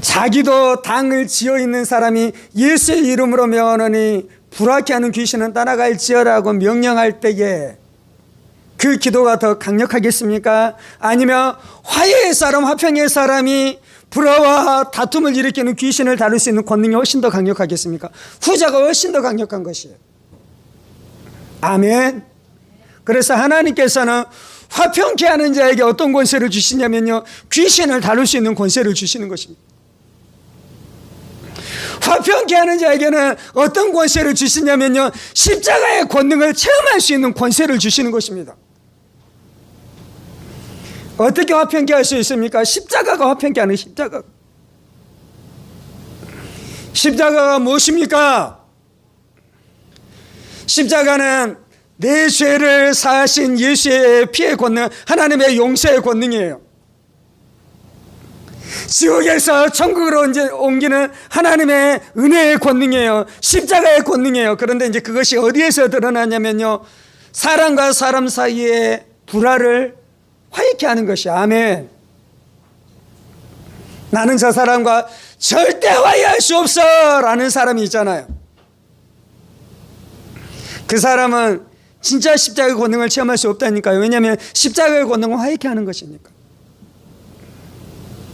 자기도 당을 지어 있는 사람이 예수의 이름으로 명하노니 불화케 하는 귀신은 떠나갈지어라고 명령할 때에 그 기도가 더 강력하겠습니까? 아니면 화해의 사람, 화평의 사람이 불화와 다툼을 일으키는 귀신을 다룰 수 있는 권능이 훨씬 더 강력하겠습니까? 후자가 훨씬 더 강력한 것이에요. 아멘. 그래서 하나님께서는 화평케 하는 자에게 어떤 권세를 주시냐면요, 귀신을 다룰 수 있는 권세를 주시는 것입니다. 화평케 하는 자에게는 어떤 권세를 주시냐면요, 십자가의 권능을 체험할 수 있는 권세를 주시는 것입니다. 어떻게 화평케 할 수 있습니까? 십자가가 화평케 하는 십자가가 무엇입니까? 십자가는 내 죄를 사하신 예수의 피의 권능, 하나님의 용서의 권능이에요. 지옥에서 천국으로 옮기는 하나님의 은혜의 권능이에요. 십자가의 권능이에요. 그런데 이제 그것이 어디에서 드러나냐면요, 사람과 사람 사이의 불화를 화해케 하는 것이. 아멘. 나는 저 사람과 절대 화해할 수 없어 라는 사람이 있잖아요. 그 사람은 진짜 십자가의 권능을 체험할 수 없다니까요. 왜냐하면 십자가의 권능은 화해케 하는 것이니까.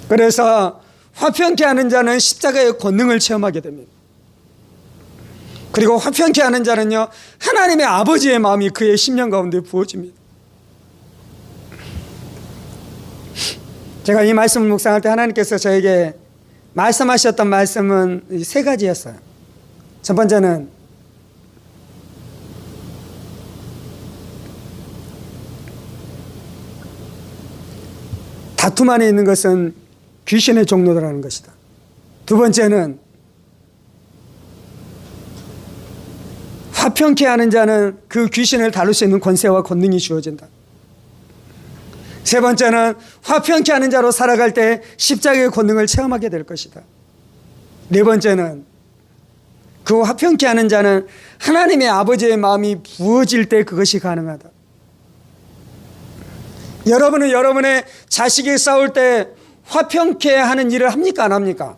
그래서 화평케 하는 자는 십자가의 권능을 체험하게 됩니다. 그리고 화평케 하는 자는요, 하나님의 아버지의 마음이 그의 심령 가운데 부어집니다. 제가 이 말씀을 묵상할 때 하나님께서 저에게 말씀하셨던 말씀은 세 가지였어요. 첫 번째는 다툼 안에 있는 것은 귀신의 종로라는 것이다. 두 번째는 화평케 하는 자는 그 귀신을 다룰 수 있는 권세와 권능이 주어진다. 세 번째는 화평케 하는 자로 살아갈 때 십자가의 권능을 체험하게 될 것이다. 네 번째는 그 화평케 하는 자는 하나님의 아버지의 마음이 부어질 때 그것이 가능하다. 여러분은 여러분의 자식이 싸울 때 화평케 하는 일을 합니까? 안 합니까?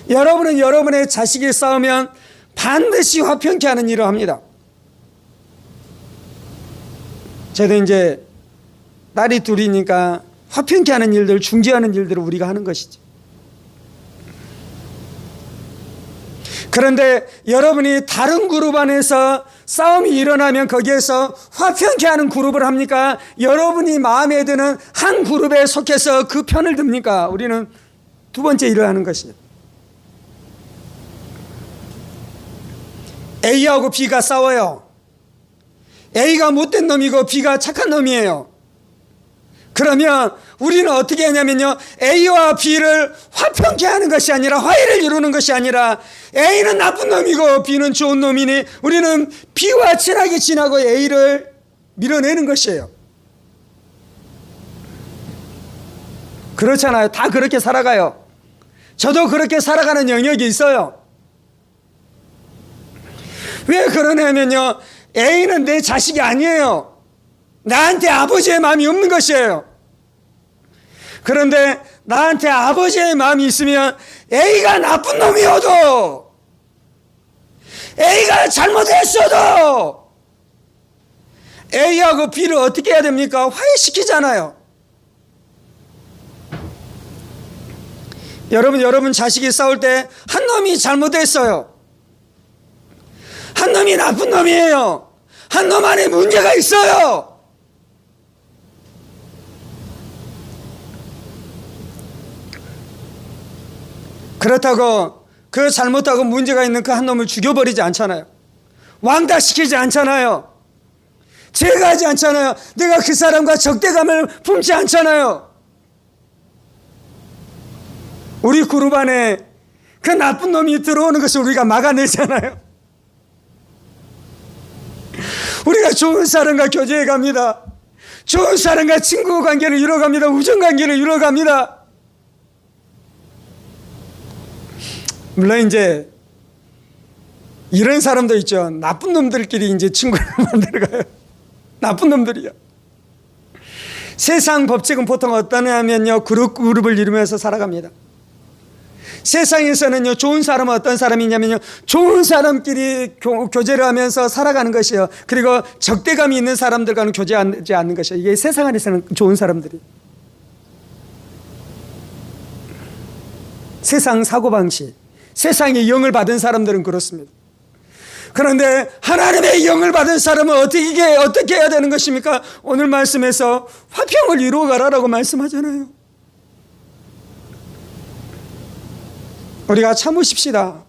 여러분은 여러분의 자식이 싸우면 반드시 화평케 하는 일을 합니다. 저도 이제 딸이 둘이니까 화평케 하는 일들, 중재하는 일들을 우리가 하는 것이지. 그런데 여러분이 다른 그룹 안에서 싸움이 일어나면 거기에서 화평케 하는 그룹을 합니까? 여러분이 마음에 드는 한 그룹에 속해서 그 편을 듭니까? 우리는 두 번째 일을 하는 것이에요. A하고 B가 싸워요. A가 못된 놈이고 B가 착한 놈이에요. 그러면 우리는 어떻게 하냐면요, A와 B를 화평케 하는 것이 아니라, 화해를 이루는 것이 아니라, A는 나쁜 놈이고 B는 좋은 놈이니 우리는 B와 친하게 지나고 A를 밀어내는 것이에요. 그렇잖아요. 다 그렇게 살아가요. 저도 그렇게 살아가는 영역이 있어요. 왜 그러냐면요, A는 내 자식이 아니에요. 나한테 아버지의 마음이 없는 것이에요. 그런데 나한테 아버지의 마음이 있으면 A가 나쁜 놈이어도, A가 잘못했어도 A하고 B를 어떻게 해야 됩니까? 화해시키잖아요. 여러분 자식이 싸울 때 한 놈이 잘못했어요. 한 놈이 나쁜 놈이에요. 한 놈 안에 문제가 있어요. 그렇다고 그 잘못하고 문제가 있는 그 한 놈을 죽여버리지 않잖아요. 왕따시키지 않잖아요. 제거하지 않잖아요. 내가 그 사람과 적대감을 품지 않잖아요. 우리 그룹 안에 그 나쁜 놈이 들어오는 것을 우리가 막아내잖아요. 우리가 좋은 사람과 교제해 갑니다. 좋은 사람과 친구 관계를 이뤄갑니다. 우정 관계를 이뤄갑니다. 물론 이제 이런 사람도 있죠. 나쁜 놈들끼리 이제 친구를 만들어가요. 나쁜 놈들이요. 세상 법칙은 보통 어떠냐면요, 그룹을 이루면서 살아갑니다. 세상에서는요, 좋은 사람은 어떤 사람이냐면요, 좋은 사람끼리 교제를 하면서 살아가는 것이에요. 그리고 적대감이 있는 사람들과는 교제하지 않는 것이에요. 이게 세상 안에서는 좋은 사람들이. 세상 사고방식, 세상의 영을 받은 사람들은 그렇습니다. 그런데 하나님의 영을 받은 사람은 어떻게 해야 되는 것입니까? 오늘 말씀에서 화평을 이루어 가라라고 말씀하잖아요. 우리가 참으십시다.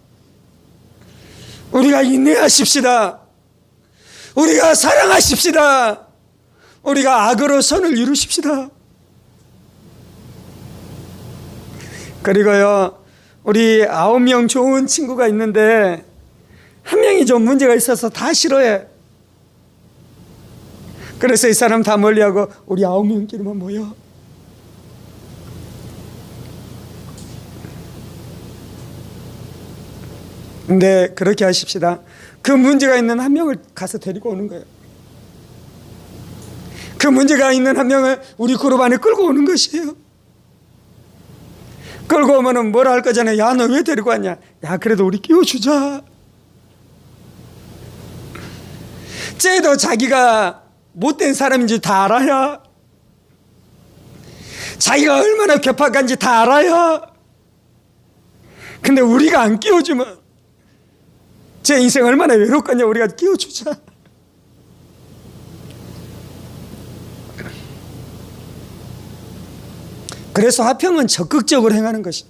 우리가 인내하십시다. 우리가 사랑하십시다. 우리가 악으로 선을 이루십시다. 그리고요, 우리 9명 좋은 친구가 있는데 한 명이 좀 문제가 있어서 다 싫어해. 그래서 이 사람 다 멀리하고 우리 9명끼리만 모여. 근데 그렇게 하십시다. 그 문제가 있는 한 명을 가서 데리고 오는 거예요. 그 문제가 있는 한 명을 우리 그룹 안에 끌고 오는 것이에요. 끌고 오면은 뭐라 할 거잖아요. 야, 너 왜 데리고 왔냐? 야, 그래도 우리 끼워주자. 쟤도 자기가 못된 사람인지 다 알아야, 자기가 얼마나 괴팍한지 다 알아야. 근데 우리가 안 끼워주면 제 인생 얼마나 외롭겠냐. 우리가 끼워주자. 그래서 화평은 적극적으로 행하는 것이.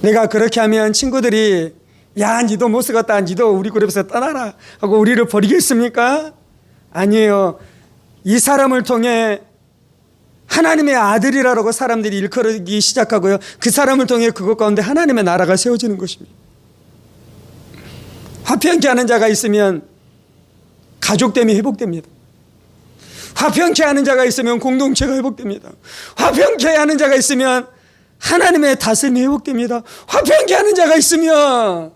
내가 그렇게 하면 친구들이 야, 니도 못 쓰겠다, 니도 우리 그룹에서 떠나라 하고 우리를 버리겠습니까? 아니에요. 이 사람을 통해 하나님의 아들이라고 사람들이 일컬기 시작하고요, 그 사람을 통해 그것 가운데 하나님의 나라가 세워지는 것입니다. 화평케 하는 자가 있으면 가족됨이 회복됩니다. 화평케 하는 자가 있으면 공동체가 회복됩니다. 화평케 하는 자가 있으면 하나님의 다스림이 회복됩니다. 화평케 하는 자가 있으면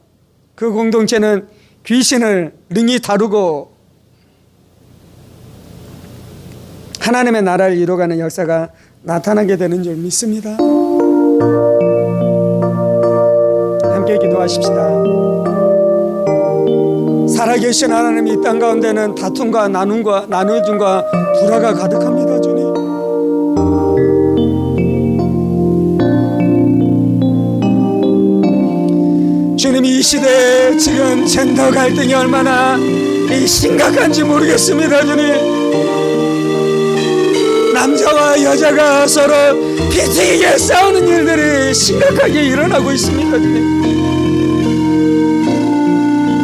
그 공동체는 귀신을 능히 다루고 하나님의 나라를 이루어가는 역사가 나타나게 되는 줄 믿습니다. 함께 기도하십시다. 살아계신 하나님이 이 땅 가운데는 다툼과 나누어짐과 불화가 가득합니다. 주님, 주님이 이 시대에 지금 젠더 갈등이 얼마나 심각한지 모르겠습니다. 주님, 남자와 여자가 서로 피 튀기게 싸우는 일들이 심각하게 일어나고 있습니다. 주님,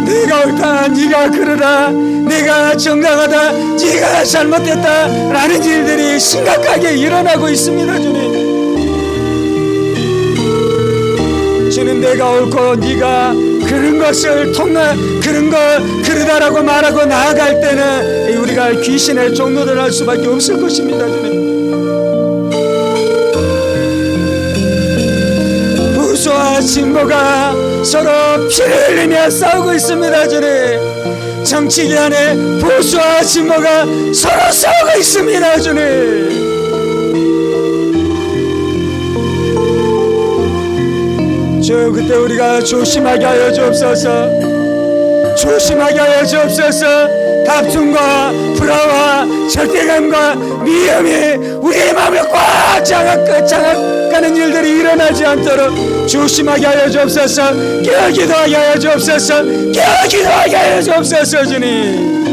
내가 네가 옳다, 네가 그러다, 네가 정당하다, 네가 잘못됐다 라는 일들이 심각하게 일어나고 있습니다. 주는 내가 옳고 네가 그런 것을 그런 거 그러다라고 말하고 나아갈 때는 우리가 귀신의 종로를 할 수밖에 없을 것입니다. 주님, 보수와 진보가 서로 피를 흘리며 싸우고 있습니다. 주님, 정치계 안에 보수와 진보가 서로 싸우고 있습니다. 주님, 주 그때 우리가 조심하게 하여 주옵소서. 조심하게 하여 주옵소서. 다툼과 불화와 절대감과 미움이 우리의 마음을 꽉 장악하는 일들이 일어나지 않도록 조심하게 하여 주옵소서. 기도하게 하여 주옵소서. 기도하게 하여 주옵소서. 주님,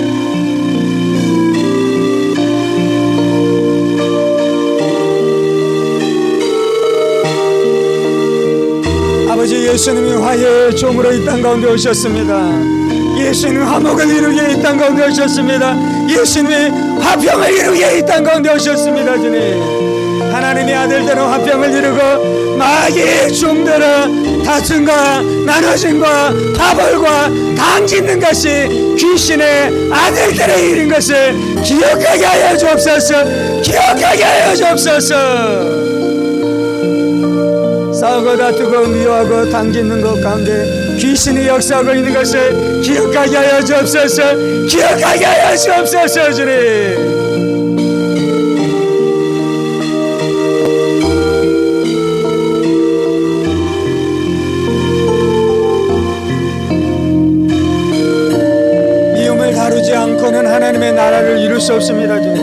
아버지, 예수님이 화해의 종으로 이 땅 가운데 오셨습니다. 예수님이 화목을 이루게 이 땅 가운데 오셨습니다. 예수님이 화평을 이루게 이 땅 가운데 오셨습니다. 주님, 하나님의 아들들은 화평을 이루고 마귀의 종들은 다툼과 나눠짐과 파벌과 당짓는 것이 귀신의 아들들의 일인 것을 기억하게 하여 주옵소서. 기억하게 하여 주옵소서. 싸우고 다투고 미워하고 당짓는 것 가운데 귀신이 역사하고 있는 것을 기억하게 하여 주옵소서. 기억하게 하여 주옵소서. 주님, 미움을 다루지 않고는 하나님의 나라를 이룰 수 없습니다. 주님,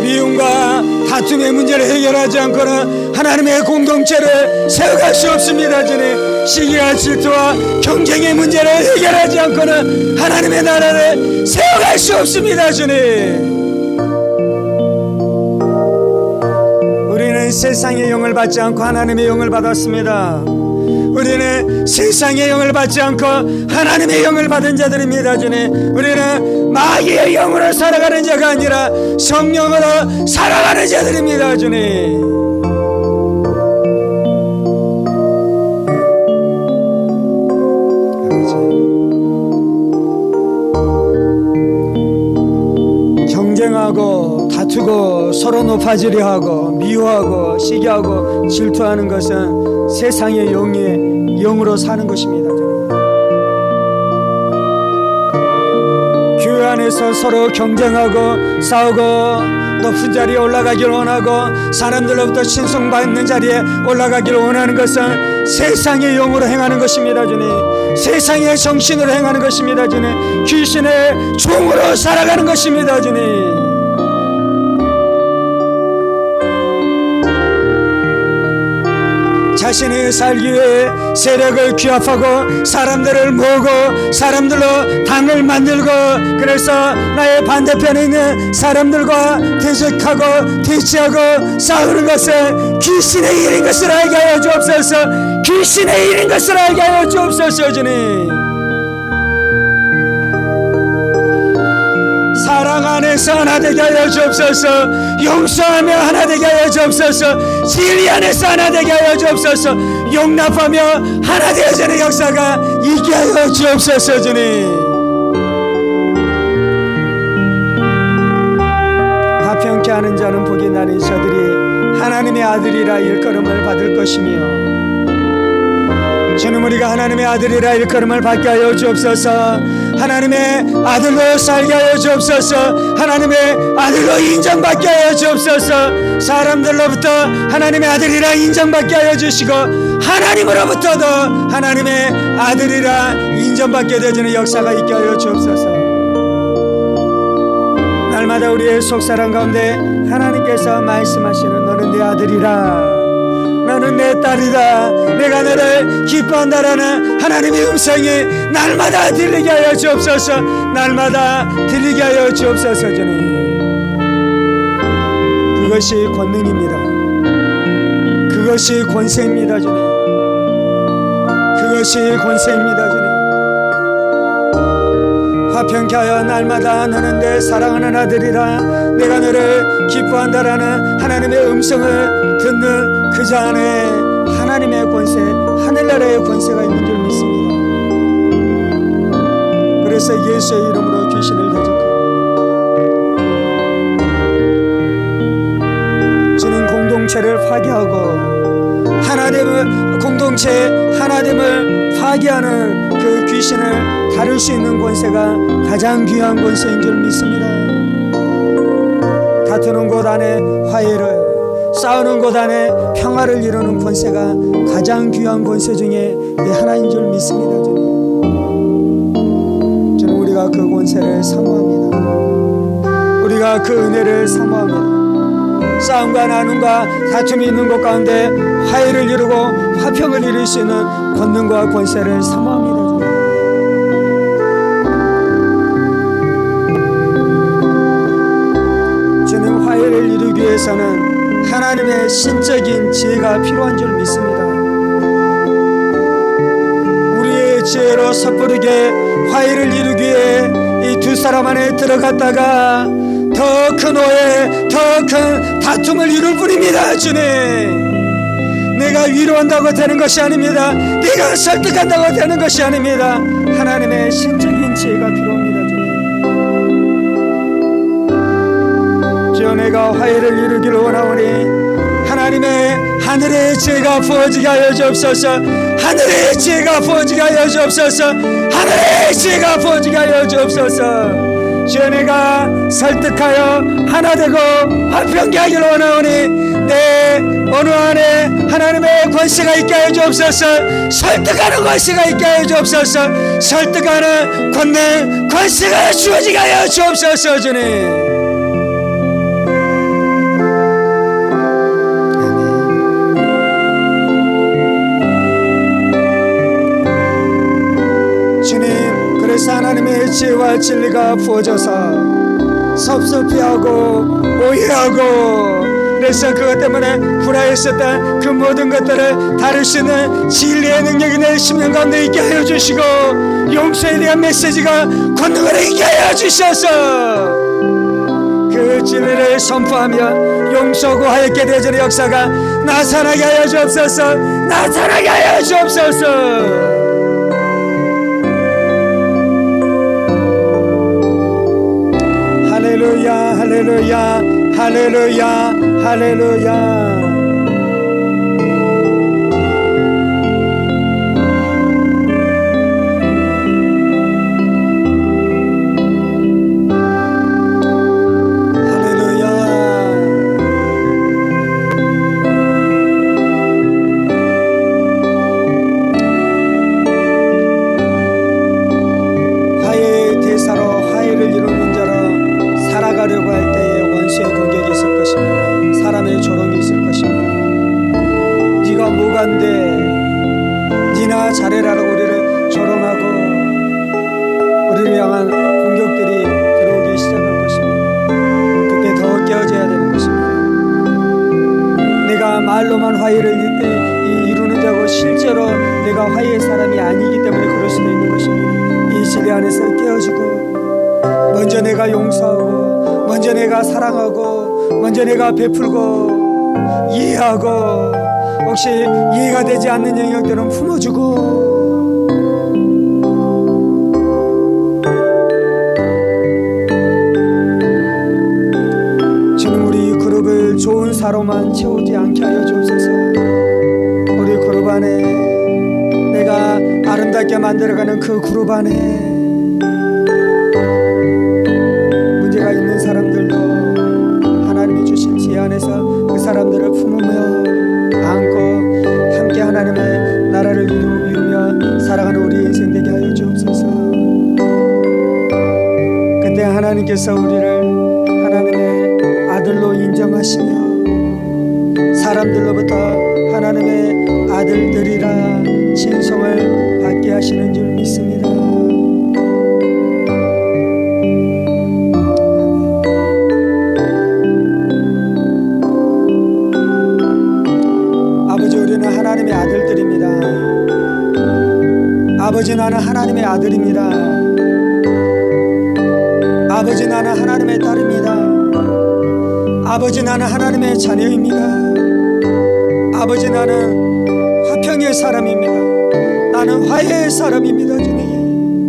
미움과 다툼의 문제를 해결하지 않고는 하나님의 공동체를 세워갈 수 없습니다. 주님, 시기와 질투와 경쟁의 문제를 해결하지 않고는 하나님의 나라를 세워갈 수 없습니다. 주님, 우리는 세상의 영을 받지 않고 하나님의 영을 받았습니다. 우리는 세상의 영을 받지 않고 하나님의 영을 받은 자들입니다. 주님, 우리는 마귀의 영으로 살아가는 자가 아니라 성령으로 살아가는 자들입니다. 주님, 경쟁하고 다투고 서로 높아지려 하고 미워하고 시기하고 질투하는 것은 세상의 영으로 사는 것입니다. 교회 안에서 서로 경쟁하고 싸우고 높은 자리에 올라가기를 원하고 사람들로부터 칭송받는 자리에 올라가기를 원하는 것은 세상의 영으로 행하는 것입니다. 주님, 세상의 정신으로 행하는 것입니다. 주님, 귀신의 종으로 살아가는 것입니다. 주님, 자신이 살기 위해 세력을 규합하고 사람들을 모으고 사람들로 당을 만들고 그래서 나의 반대편에 있는 사람들과 대적하고 대치하고 싸우는 것은 귀신의 일인 것을 알게 하여 주옵소서. 귀신의 일인 것을 알게 하여 주옵소서. 주님, 사랑 안에서 하나 되게 하여 주옵소서. 용서하며 하나 되게 하여 주옵소서. 진리 안에서 하나 되게 하여 주옵소서. 용납하며 하나 되어지는 역사가 있게 하여 주옵소서. 주님, 화평케 하는 자는 복이 나니 저들이 하나님의 아들이라 일컬음을 받을 것이며, 주님, 우리가 하나님의 아들이라 일컬음을 받게 하여 주옵소서. 하나님의 아들로 살게 하여 주옵소서. 하나님의 아들로 인정받게 하여 주옵소서. 사람들로부터 하나님의 아들이라 인정받게 하여 주시고 하나님으로부터도 하나님의 아들이라 인정받게 되어지는 역사가 있게 하여 주옵소서. 날마다 우리의 속사람 가운데 하나님께서 말씀하시는 너는 내 아들이라, 너는 내 딸이다, 내가 너를 기뻐한다라는 하나님의 음성이 날마다 들리게 하여 주옵소서. 날마다 들리게 하여 주옵소서. 주님, 그것이 권능입니다. 그것이 권세입니다. 주님, 그것이 권세입니다. 주님, 화평케 하여 날마다 너는 내 사랑하는 아들이라 내가 너를 기뻐한다라는 하나님의 음성을 듣는 그 자 안에 하나님의 권세, 하늘나라의 권세가 있는 줄 믿습니다. 그래서 예수의 이름으로 귀신을 대적하고 주는 공동체를 파괴하고 공동체 하나님을 파괴하는 그 귀신을 다룰 수 있는 권세가 가장 귀한 권세인 줄 믿습니다. 다투는 곳 안에 화해를, 싸우는 곳 안에 평화를 이루는 권세가 가장 귀한 권세 중에 하나인 줄 믿습니다. 저는 우리가 그 권세를 사모합니다. 우리가 그 은혜를 사모합니다. 싸움과 나눔과 다툼이 있는 곳 가운데 화해를 이루고 화평을 이룰 수 있는 권능과 권세를 사모합니다. 저는 화해를 이루기 위해서는 하나님의 신적인 지혜가 필요한 줄 믿습니다. 우리의 지혜로 섣부르게 화해를 이루기 위해 이 두 사람 안에 들어갔다가 더 큰 오해, 더 큰 다툼을 이룰 뿐입니다. 주님, 내가 위로한다고 되는 것이 아닙니다. 내가 설득한다고 되는 것이 아닙니다. 하나님의 신적인 지혜가 필요합니다. 주님, 주여, 내가 화해를 이루기를 원하오니 하나님의 하늘의 지혜가 부어지게 하여 주옵소서. 하늘의 지혜가 부어지게 하여 주옵소서. 하늘의 지혜가 부어지게 하여 주옵소서. 주여, 내가 설득하여 하나 되고 화평케 하기를 원하오니 내 어느 안에 하나님의 권세가 있게 하여 주옵소서. 설득하는 권세가 있게 하여 주옵소서. 설득하는 권능, 권세가 주어지게 하여 주옵소서. 주님, 그래서 하나님의 지혜와 진리가 부어져서 섭섭해하고 오해하고 그래서 그것 때문에 불화했었던 그 모든 것들을 다룰 수 있는 진리의 능력이 내 심령 가운데 있게 하여 주시고 용서에 대한 메시지가 권능을 있게 하여 주셔서 그 진리를 선포하며 용서하고 하였게 되어지는 역사가 나타나게 하여 주옵소서. 나타나게 하여 주옵소서. 할렐루야, 할렐루야, 할렐루야, 할렐루야. 살아가려고 할 때에 원수의 공격이 있을 것입니다. 사람의 조롱이 있을 것입니다. 네가 뭐간데, 네나 잘해라라고 우리를 조롱하고 우리를 향한 공격들이 들어오기 시작할 것입니다. 그때 더 깨어져야 되는 것입니다. 내가 말로만 화해를 이루는 자고 실제로 내가 화해의 사람이 아니기 때문에 그럴 수도 있는 것입니다. 이 진리 안에서 깨어지고 먼저 내가 용서하고 먼저 내가 사랑하고 먼저 내가 베풀고 이해하고 혹시 이해가 되지 않는 영역들은 품어주고 주는 우리 그룹을 좋은 사로만 채우지 않게 하여 주옵소서. 우리 그룹 안에 내가 아름답게 만들어가는 그 그룹 안에 문제가 있는 사람들도 하나님이 주신 지혜 안에서 그 사람들을 품으며 안고 함께 하나님의 나라를 이루며 살아가는 우리 인생 되게 하여 주옵소서. 그때 하나님께서 우리를 하나님의 아들로 인정하시며 사람들로부터 하나님의 아들들이라 칭송을 받게 하시는 줄 믿습니다. 아버지, 우리는 하나님의 아들들입니다. 아버지, 나는 하나님의 아들입니다. 아버지, 나는 하나님의 딸입니다. 아버지, 나는 하나님의 자녀입니다. 아버지, 나는 화평의 사람입니다. 나는 화해의 사람입니다. 주님,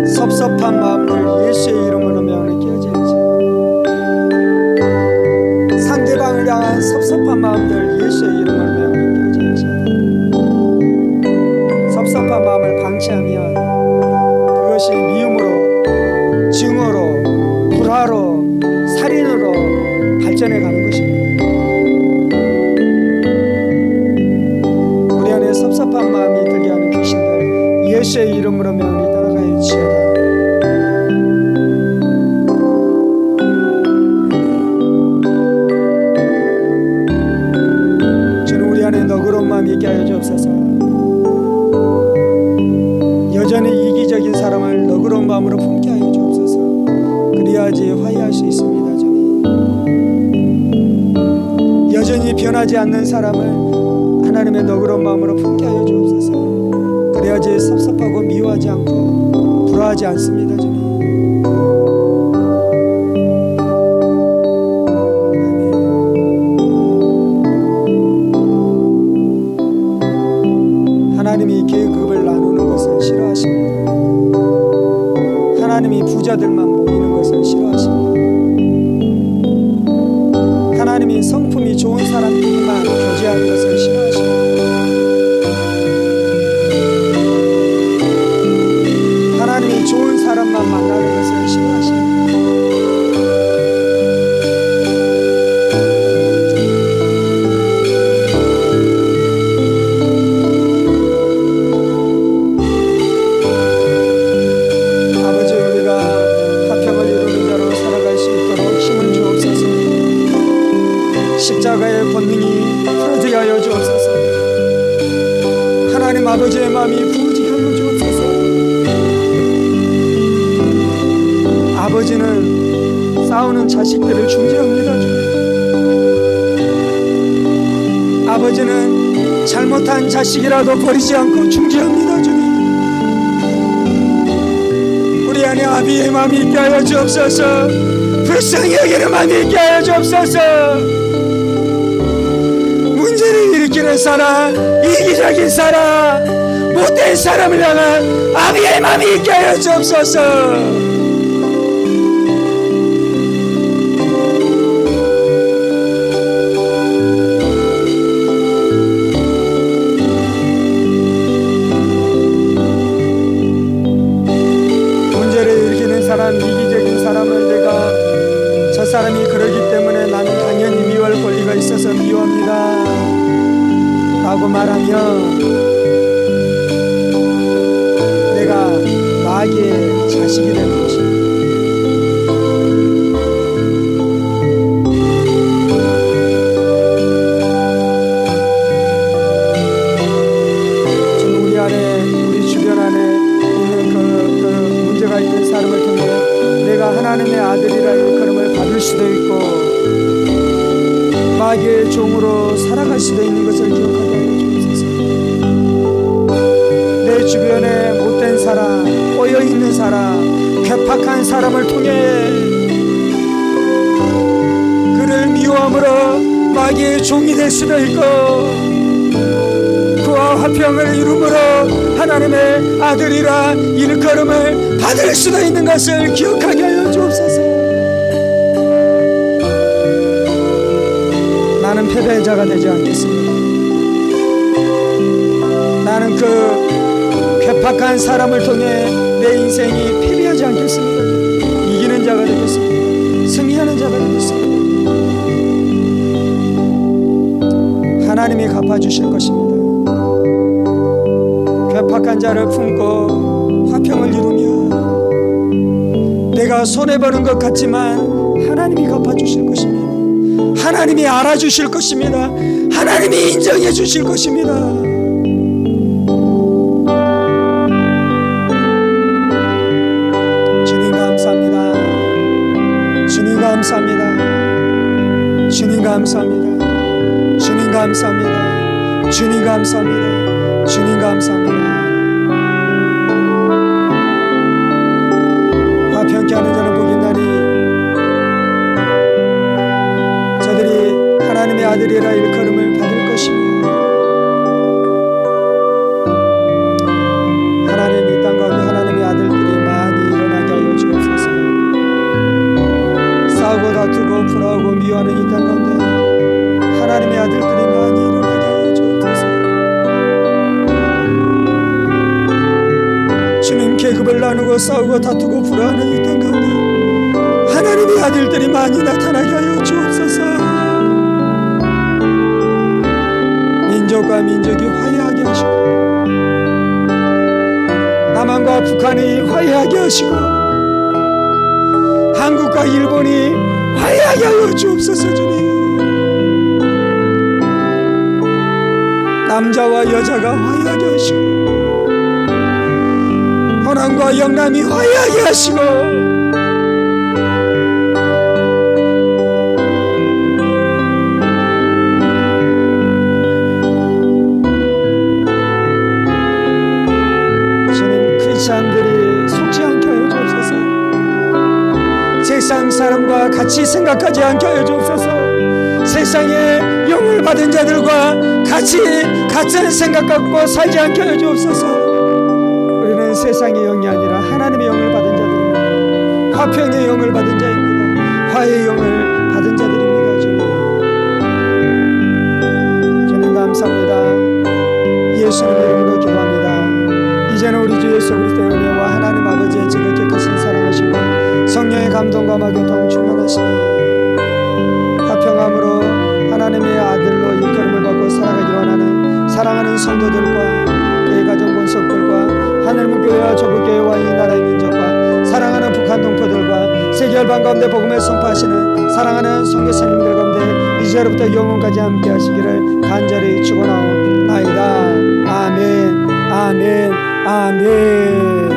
섭섭한 마음들 예수의 이름으로 명하는 깨어져야지. 상대방을 향한 섭섭한 마음들 예수의 이름으로 명하는 깨어져야지. 섭섭한 마음을 방치하면 그것이 미움으로, 증오로, 불화로, 살인으로 발전해 가는 것입니다. 우리 안에 섭섭한 마음이 들게 하는 귀신들 예수의 이름으로 명하니 떠나가야지어다. 주는 우리 안에 너그러운 마음이 있게 하여 주옵소서. 여전히 이기적인 사람을 너그러운 마음으로 품게 하여 주옵소서. 그리야지 화해할 수 있습니다. 주님, 여전히 변하지 않는 사람을 하나님의 너그러운 마음으로 품게 하여 주옵소서. 그래야지 섭섭하고 미워하지 않고 불화하지 않습니다. 주님, 하나님이 계급을 나누는 것을 싫어하십니다. 하나님이 부자들만 모이는 것을 싫어하십니다. 하나님이 성품이 좋은 사람들만 교제하는 것을 싫어하십니다. 하나님이 좋은 사람만 만나는 것을 싫어하십니다. 십자가의 권능이 풀어지게 하여 주옵소서. 하나님 아버지의 마음이 부어지게 하여 주옵소서. 아버지는 싸우는 자식들을 중재합니다. 주님, 아버지는 잘못한 자식이라도 버리지 않고 중재합니다. 주님, 우리 안에 아비의 마음이 있게 하여 주옵소서. 불쌍히 여기는 마음이 있게 하여 주옵소서. 문제를 일으키는 사람, 이기적인 사람, 못된 사람을 향한 아비의 마음이 있게 하여 주옵소서. 문제를 일으키는 사람, 이기적인 사람을 내가 저 사람이 그러기 때문에 나는 당연히 미워할 권리가 있어서 미워합니다 라고 말하면 내가 마귀의 자식이 되는 것입니다. 저는 우리 안에, 우리 주변 안에 있는 그 문제가 있는 사람을 통해 내가 하나님의 아들이라 일컬음을 받을 수도 있고 마귀의 종으로 살아갈 수도 있는 것을 기억하게 하여 주옵소서. 내 주변에 못된 사람, 꼬여있는 사람, 괴팍한 사람을 통해 그를 미워함으로 마귀의 종이 될 수도 있고 그와 화평을 이루므로 하나님의 아들이라 일컬음을 받을 수도 있는 것을 기억하게 하여 주옵소서. 나는 패배자가 되지 않겠습니다. 나는 그 괴팍한 사람을 통해 내 인생이 패배하지 않겠습니다. 이기는 자가 되겠습니다. 승리하는 자가 되겠습니다. 하나님이 갚아주실 것입니다. 괴팍한 자를 품고 화평을 이루며 내가 손해보는 것 같지만 하나님이 갚아주실 것입니다. 하나님이 알아주실 것입니다. 하나님이 인정해 주실 것입니다. 주님 감사합니다. 주님 감사합니다. 주님 감사합니다. 주님 감사합니다. 주님 감사합니다. 주님 감사합니다. 서로 싸우고 다투고 불화하는 이 땅 가운데 하나님의 아들들이 많이 나타나게 하여 주옵소서. 민족과 민족이 화해하게 하시고 남한과 북한이 화해하게 하시고 한국과 일본이 화해하게 하여 주옵소서. 주님, 남자와 여자가 화해하게 하시고 호남과 영남이 화해하게 하시고 주님, 크리스찬들이 속지 않게 하여 주옵소서. 세상 사람과 같이 생각하지 않게 하여 주옵소서. 세상에 영을 받은 자들과 같이 같은 생각 갖고 살지 않게 하여 주옵소서. 우리는 세상의 영이 아니라 하나님의 영을 받은 자들입니다. 화평의 영을 받은 자입니다. 화해의 영을 받은 자들입니다. 주님 감사합니다. 예수님의 이름으로 기도합니다. 이제는 우리 주 예수 그리스도의 은혜와 하나님 아버지의 지극히 크신 사랑하심과 성령의 감동과 교통 충만하시니 화평함으로 하나님의 아들로 일컬음을 받고 살아가기로 하는 사랑하는 성도들과 그의 가정 본속들과 하늘문교회와 조국교회와 이 나라의 민족과 사랑하는 북한 동포들과 세계 열방 가운데 복음을 선포하시는 사랑하는 선교사님들 가운데 이제로부터 영원까지 함께 하시기를 간절히 축원하옵나이다. 아멘, 아멘, 아멘.